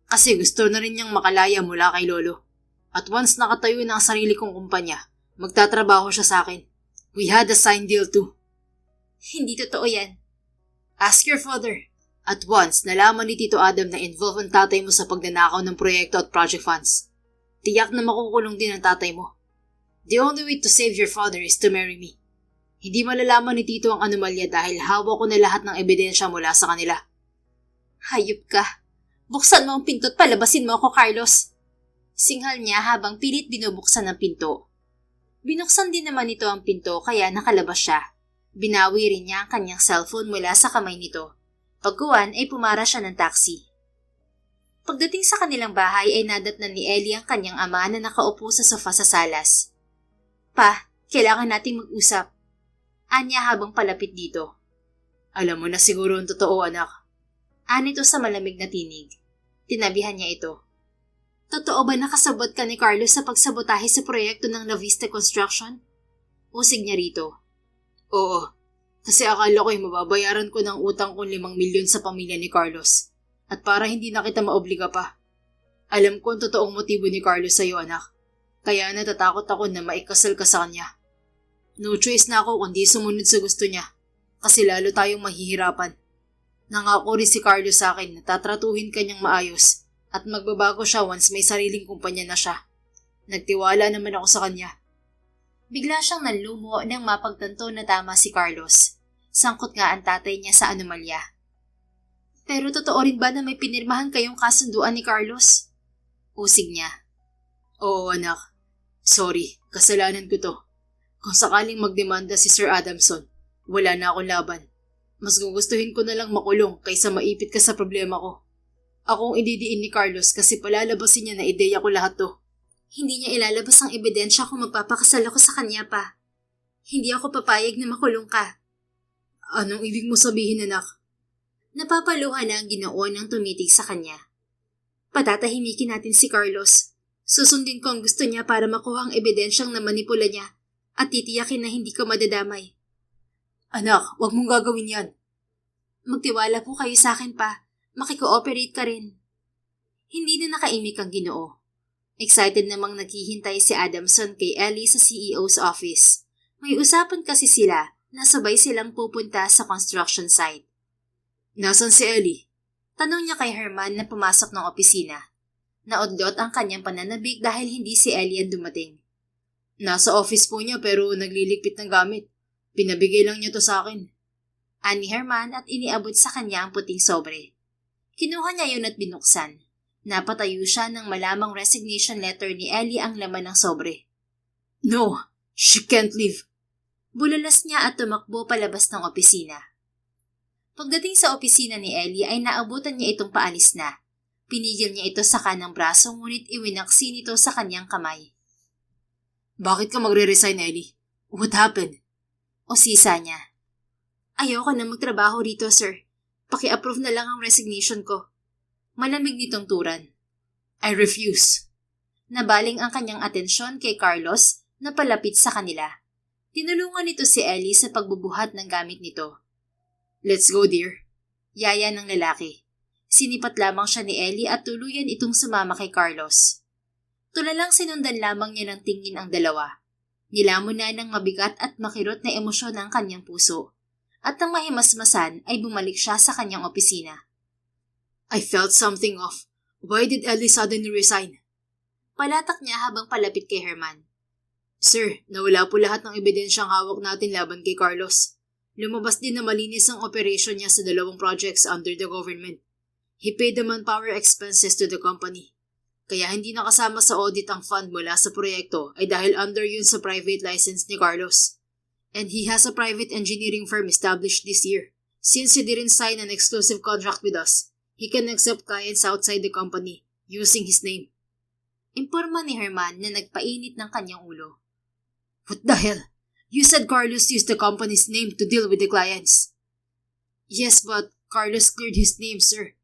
[SPEAKER 2] Kasi gusto na rin niyang makalaya mula kay Lolo. At once nakatayo na ang sarili kong kumpanya, magtatrabaho siya sa akin. We had a signed deal too.
[SPEAKER 1] Hindi totoo yan.
[SPEAKER 2] Ask your father. At once, nalaman ni Tito Adam na involved ang tatay mo sa pagnanakaw ng proyekto at project funds. Tiyak na makukulong din ang tatay mo. The only way to save your father is to marry me. Hindi malalaman ni Tito ang anomalya dahil hawak ko na lahat ng ebidensya mula sa kanila.
[SPEAKER 1] Hayop ka. Buksan mo ang pinto at palabasin mo ako, Carlos. Singhal niya habang pilit binubuksan ang pinto. Binuksan din naman nito ang pinto kaya nakalabas siya. Binawi rin niya ang kanyang cellphone mula sa kamay nito. Pagkuwan ay pumara siya ng taxi. Pagdating sa kanilang bahay ay nadatnan ni Ellie ang kanyang ama na nakaupo sa sofa sa salas. Pa, kailangan nating mag-usap. Anya habang palapit dito.
[SPEAKER 2] Alam mo na siguro ang totoo, anak.
[SPEAKER 1] Anito sa malamig na tinig. Tinabihan niya ito. Totoo ba nakasabot ka ni Carlos sa pagsabotahe sa proyekto ng La Vista Construction? Usig niya rito.
[SPEAKER 2] Oo. Kasi akala ko'y mababayaran ko ng utang kong 5 milyon sa pamilya ni Carlos. At para hindi na kita maobliga pa. Alam ko ang totoong motibo ni Carlos sa'yo, anak. Kaya natatakot ako na maikasal ka sa kanya. No choice na ako kundi sumunod sa gusto niya. Kasi lalo tayong mahihirapan. Nangako rin si Carlos sa akin na tatratuhin kanyang maayos at magbabago siya once may sariling kumpanya na siya. Nagtiwala naman ako sa kanya.
[SPEAKER 1] Bigla siyang nanlumo nang mapagtanto na tama si Carlos. Sangkot nga ang tatay niya sa anomalya. Pero totoo rin ba na may pinirmahan kayong kasunduan ni Carlos? Usig niya.
[SPEAKER 2] Oo, anak. Sorry, kasalanan ko to. Kung sakaling magdemanda si Sir Adamson, wala na akong laban. Mas gugustuhin ko na lang makulong kaysa maipit ka sa problema ko. Akong ididiin ni Carlos kasi palalabasin niya na ideya ko lahat to.
[SPEAKER 1] Hindi niya ilalabas ang ebidensya kung magpapakasal ako sa kanya pa. Hindi ako papayag na makulong ka.
[SPEAKER 2] Anong ibig mo sabihin, anak?
[SPEAKER 1] Napapaluhan na ang Ginoo nang tumitig sa kanya. Patatahimikin natin si Carlos. Susundin ko ang gusto niya para makuha ang ebidensyang namanipula niya at titiyakin na hindi ka madadamay.
[SPEAKER 2] Anak, wag mong gagawin yan.
[SPEAKER 1] Magtiwala po kayo sa akin pa. Makikooperate ka rin. Hindi na nakaimik ang Ginoo. Excited namang naghihintay si Adamson kay Ellie sa CEO's office. May usapan kasi sila na sabay silang pupunta sa construction site.
[SPEAKER 2] Nasaan si Ellie?
[SPEAKER 1] Tanong niya kay Herman na pumasok ng opisina. Naudlot ang kanyang pananabik dahil hindi si Ellie ang dumating.
[SPEAKER 2] Nasa office po niya pero nagliligpit ng gamit. Pinabigay lang niya to sa akin.
[SPEAKER 1] Ani Herman at iniabot sa kanya ang puting sobre. Kinuha niya yun at binuksan. Napatayo siya nang malamang resignation letter ni Ellie ang laman ng sobre.
[SPEAKER 2] No, she can't leave.
[SPEAKER 1] Bulalas niya at tumakbo palabas ng opisina. Pagdating sa opisina ni Ellie ay naabutan niya itong paalis na. Pinigil niya ito sa kanang braso ngunit iwinaksi nito sa kanyang kamay.
[SPEAKER 2] Bakit ka magre-resign, Ellie? What happened?
[SPEAKER 1] O sisa niya. Ayoko na magtrabaho rito, sir. Paki-approve na lang ang resignation ko. Malamig nitong turan.
[SPEAKER 2] I refuse.
[SPEAKER 1] Nabaling ang kanyang atensyon kay Carlos na palapit sa kanila. Tinulungan nito si Ellie sa pagbubuhat ng gamit nito.
[SPEAKER 2] Let's go, dear.
[SPEAKER 1] Yaya ng lalaki. Sinipat lamang siya ni Ellie at tuluyan itong sumama kay Carlos. Tulalang sinundan lamang niya ng tingin ang dalawa. Nilamon na ng mabigat at makirot na emosyon ang kanyang puso. At nang mahimasmasan ay bumalik siya sa kanyang opisina.
[SPEAKER 2] I felt something off. Why did Ellie suddenly resign?
[SPEAKER 1] Palatak niya habang palapit kay Herman.
[SPEAKER 2] Sir, nawala po lahat ng ebidensyang hawak natin laban kay Carlos. Lumabas din na malinis ang operation niya sa 2 projects under the government. He paid the manpower expenses to the company. Kaya hindi nakasama sa audit ang fund mula sa proyekto ay dahil under yun sa private license ni Carlos. And he has a private engineering firm established this year. Since he didn't sign an exclusive contract with us, he can accept clients outside the company using his name.
[SPEAKER 1] Imporma ni Herman na nagpainit ng kanyang ulo.
[SPEAKER 2] What the hell? You said Carlos used the company's name to deal with the clients. Yes, but Carlos cleared his name, sir.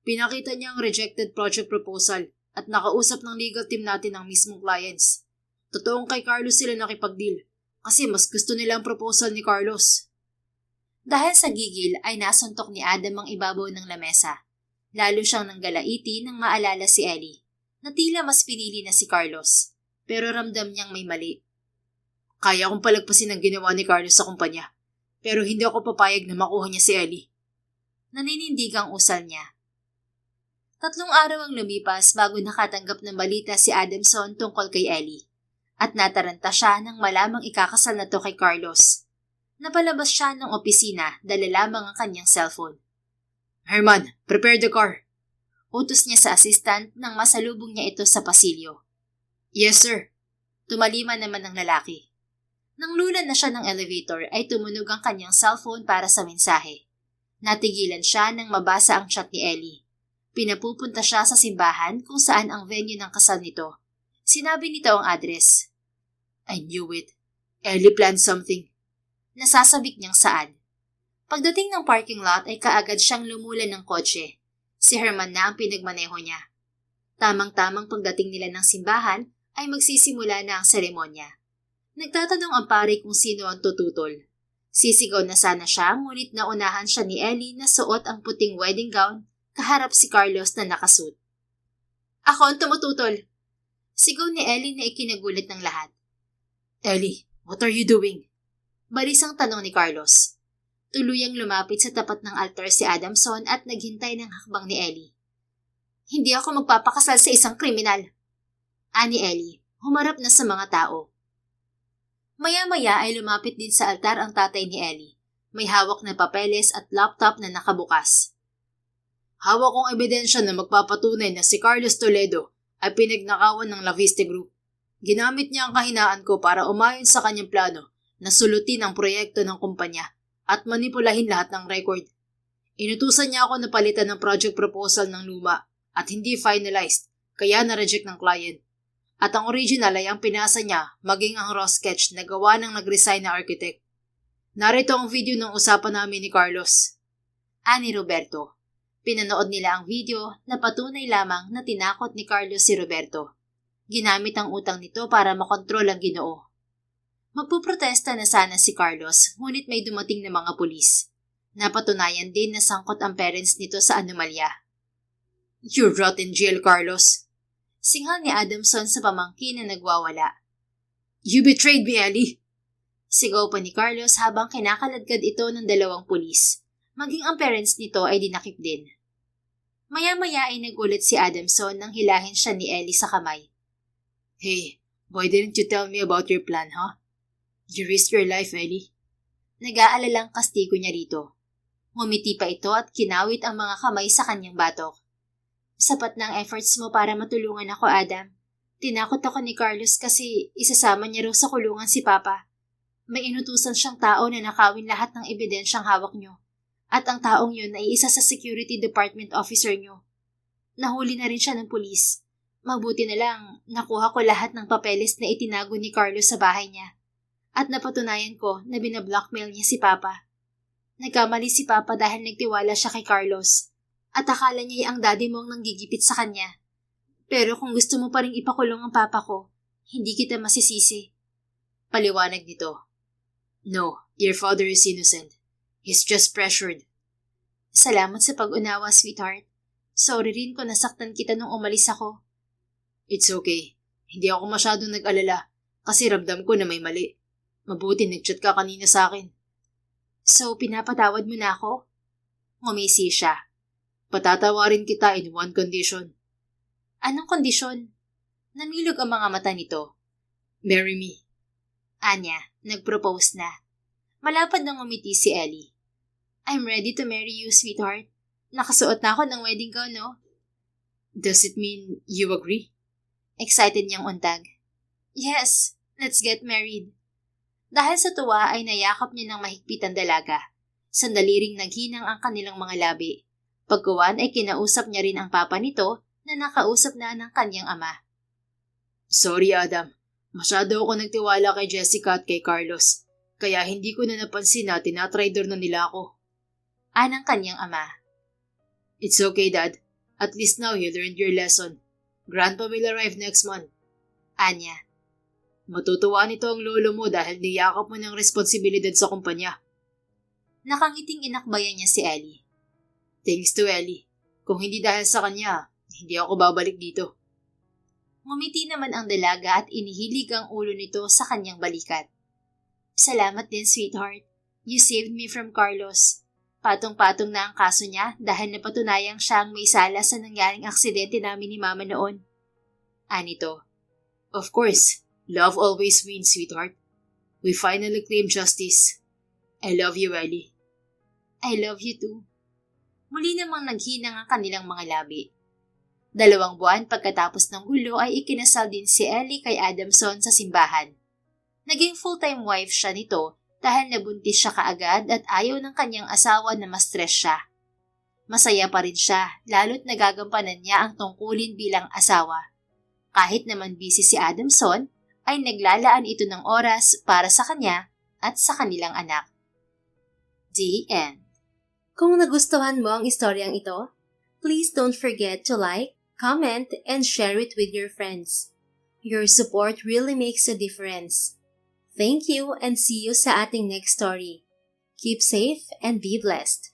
[SPEAKER 2] Pinakita niya ang rejected project proposal at nakausap ng legal team natin ang mismong clients. Totoong kay Carlos sila nakipag-deal kasi mas gusto nila ang proposal ni Carlos.
[SPEAKER 1] Dahil sa gigil ay nasuntok ni Adam ang ibabaw ng lamesa. Lalo siyang nanggalaiti nang maalala si Ellie na tila mas pinili na si Carlos pero ramdam niyang may mali.
[SPEAKER 2] Kaya kong palagpasin ang ginawa ni Carlos sa kumpanya pero hindi ako papayag na makuha niya si Ellie.
[SPEAKER 1] Naninindig ang usal niya. 3 araw ang lumipas bago nakatanggap ng balita si Adamson tungkol kay Ellie at nataranta siya nang malamang ikakasal na to kay Carlos. Napalabas siya ng opisina, dala lamang ang kanyang cellphone.
[SPEAKER 2] Herman, prepare the car.
[SPEAKER 1] Utos niya sa assistant nang masalubong niya ito sa pasilyo.
[SPEAKER 2] Yes, sir.
[SPEAKER 1] Tumalima naman ang lalaki. Nang lulan na siya ng elevator ay tumunog ang kanyang cellphone para sa mensahe. Natigilan siya nang mabasa ang chat ni Ellie. Pinapupunta siya sa simbahan kung saan ang venue ng kasal nito. Sinabi nito ang address.
[SPEAKER 2] I knew it. Ellie planned something.
[SPEAKER 1] Nasasabik niyang saan. Pagdating ng parking lot ay kaagad siyang lumulan ng kotse. Si Herman na ang pinagmaneho niya. Tamang-tamang pagdating nila ng simbahan ay magsisimula na ang seremonya. Nagtatanong ang pare kung sino ang tututol. Sisigaw na sana siya ngunit naunahan siya ni Ellie na suot ang puting wedding gown kaharap si Carlos na nakasuit. Ako ang tumututol. Sigaw ni Ellie na ikinagulat ng lahat.
[SPEAKER 2] Ellie, what are you doing?
[SPEAKER 1] Balisang tanong ni Carlos. Tuluyang lumapit sa tapat ng altar si Adamson at naghintay ng hakbang ni Ellie. Hindi ako magpapakasal sa isang kriminal. Ani Ellie, humarap na sa mga tao. Maya-maya ay lumapit din sa altar ang tatay ni Ellie. May hawak na papeles at laptop na nakabukas.
[SPEAKER 2] Hawak kong ebidensya na magpapatunay na si Carlos Toledo ay pinagnakawan ng Laviste Group. Ginamit niya ang kahinaan ko para umayon sa kanyang plano na sulutin ang proyekto ng kumpanya at manipulahin lahat ng record. Inutusan niya ako na palitan ng project proposal ng luma at hindi finalized kaya na-reject ng client. At ang original ay ang pinasa niya maging ang raw sketch na gawa ng nag-resign na architect. Narito ang video ng usapan namin ni Carlos.
[SPEAKER 1] Ani Roberto. Pinanood nila ang video na patunay lamang na tinakot ni Carlos si Roberto. Ginamit ang utang nito para makontrol ang Ginoo. Magpuprotesta na sana si Carlos ngunit may dumating na mga pulis. Napatunayan din na sangkot ang parents nito sa anomalya.
[SPEAKER 2] You rot in jail, Carlos.
[SPEAKER 1] Singhal ni Adamson sa pamangkin na nagwawala.
[SPEAKER 2] You betrayed me, Ellie.
[SPEAKER 1] Sigaw pa ni Carlos habang kinakaladkad ito ng 2 pulis. Maging ang parents nito ay dinakip din. Maya-maya ay nagulat si Adamson nang hilahin siya ni Ellie sa kamay.
[SPEAKER 2] Hey, why didn't you tell me about your plan, huh? You risked your life, Ellie.
[SPEAKER 1] Nag-aalalang kastigo niya rito. Ngumiti pa ito at kinawit ang mga kamay sa kanyang batok. Sapat ng efforts mo para matulungan ako, Adam. Tinakot ako ni Carlos kasi isasama niya raw sa kulungan si Papa. May inutusan siyang tao na nakawin lahat ng ebidensyang hawak niyo. At ang taong yun ay isa sa security department officer niyo. Nahuli na rin siya ng pulis. Mabuti na lang, nakuha ko lahat ng papeles na itinago ni Carlos sa bahay niya. At napatunayan ko na binablockmail niya si Papa. Nagkamali si Papa dahil nagtiwala siya kay Carlos. At akala niya ang daddy mo ang nanggigipit sa kanya. Pero kung gusto mo pa rin ipakulong ang papa ko, hindi kita masisisi. Paliwanag nito.
[SPEAKER 2] No, your father is innocent. He's just pressured.
[SPEAKER 1] Salamat sa pag-unawa, sweetheart. Sorry rin kung nasaktan kita nung umalis ako.
[SPEAKER 2] It's okay. Hindi ako masyadong nag-alala kasi ramdam ko na may mali. Mabuti nag-chat ka kanina sa akin.
[SPEAKER 1] So, pinapatawad mo na ako? Ngumisi siya.
[SPEAKER 2] Patatawarin kita in one condition.
[SPEAKER 1] Anong kondisyon? Namilog ang mga mata nito.
[SPEAKER 2] Marry me.
[SPEAKER 1] Anya, nag-propose na. Malapad nang umiti si Ellie. I'm ready to marry you, sweetheart. Nakasuot na ako ng wedding gown, no?
[SPEAKER 2] Does it mean you agree?
[SPEAKER 1] Excited niyang untag. Yes, let's get married. Dahil sa tuwa ay nayakap niya ng mahigpit ang dalaga. Sandali ring naghinang ang kanilang mga labi. Pagkuwan ay kinausap niya rin ang papa nito na nakausap na ng kanyang ama.
[SPEAKER 2] Sorry Adam, masyado ako nagtiwala kay Jessica at kay Carlos. Kaya hindi ko na napansin na tinatraidor na nila ako.
[SPEAKER 1] Anang kanyang ama.
[SPEAKER 2] It's okay Dad, at least now you learned your lesson. Grandpa will arrive next month.
[SPEAKER 1] Anya.
[SPEAKER 2] Matutuwa nito ang lolo mo dahil niyakap mo ng responsibilidad sa kumpanya.
[SPEAKER 1] Nakangiting inakbayan niya si Ellie.
[SPEAKER 2] Thanks to Ellie. Kung hindi dahil sa kanya, hindi ako babalik dito.
[SPEAKER 1] Ngumiti naman ang dalaga at inihilig ang ulo nito sa kanyang balikat. Salamat din, sweetheart. You saved me from Carlos. Patong-patong na ang kaso niya dahil napatunayang siya ang may sala sa nangyaring aksidente namin ni Mama noon. Anito.
[SPEAKER 2] Of course, love always wins, sweetheart. We finally claim justice. I love you, Ellie.
[SPEAKER 1] I love you too. Muli namang naghinang ang kanilang mga labi. 2 buwan pagkatapos ng gulo ay ikinasal din si Ellie kay Adamson sa simbahan. Naging full-time wife siya nito dahil nabuntis siya kaagad at ayaw ng kanyang asawa na ma-stress siya. Masaya pa rin siya lalo't nagagampanan niya ang tungkulin bilang asawa. Kahit naman busy si Adamson, ay naglalaan ito ng oras para sa kanya at sa kanilang anak. The end. Kung nagustuhan mo ang istoryang ito, please don't forget to like, comment, and share it with your friends. Your support really makes a difference. Thank you and see you sa ating next story. Keep safe and be blessed.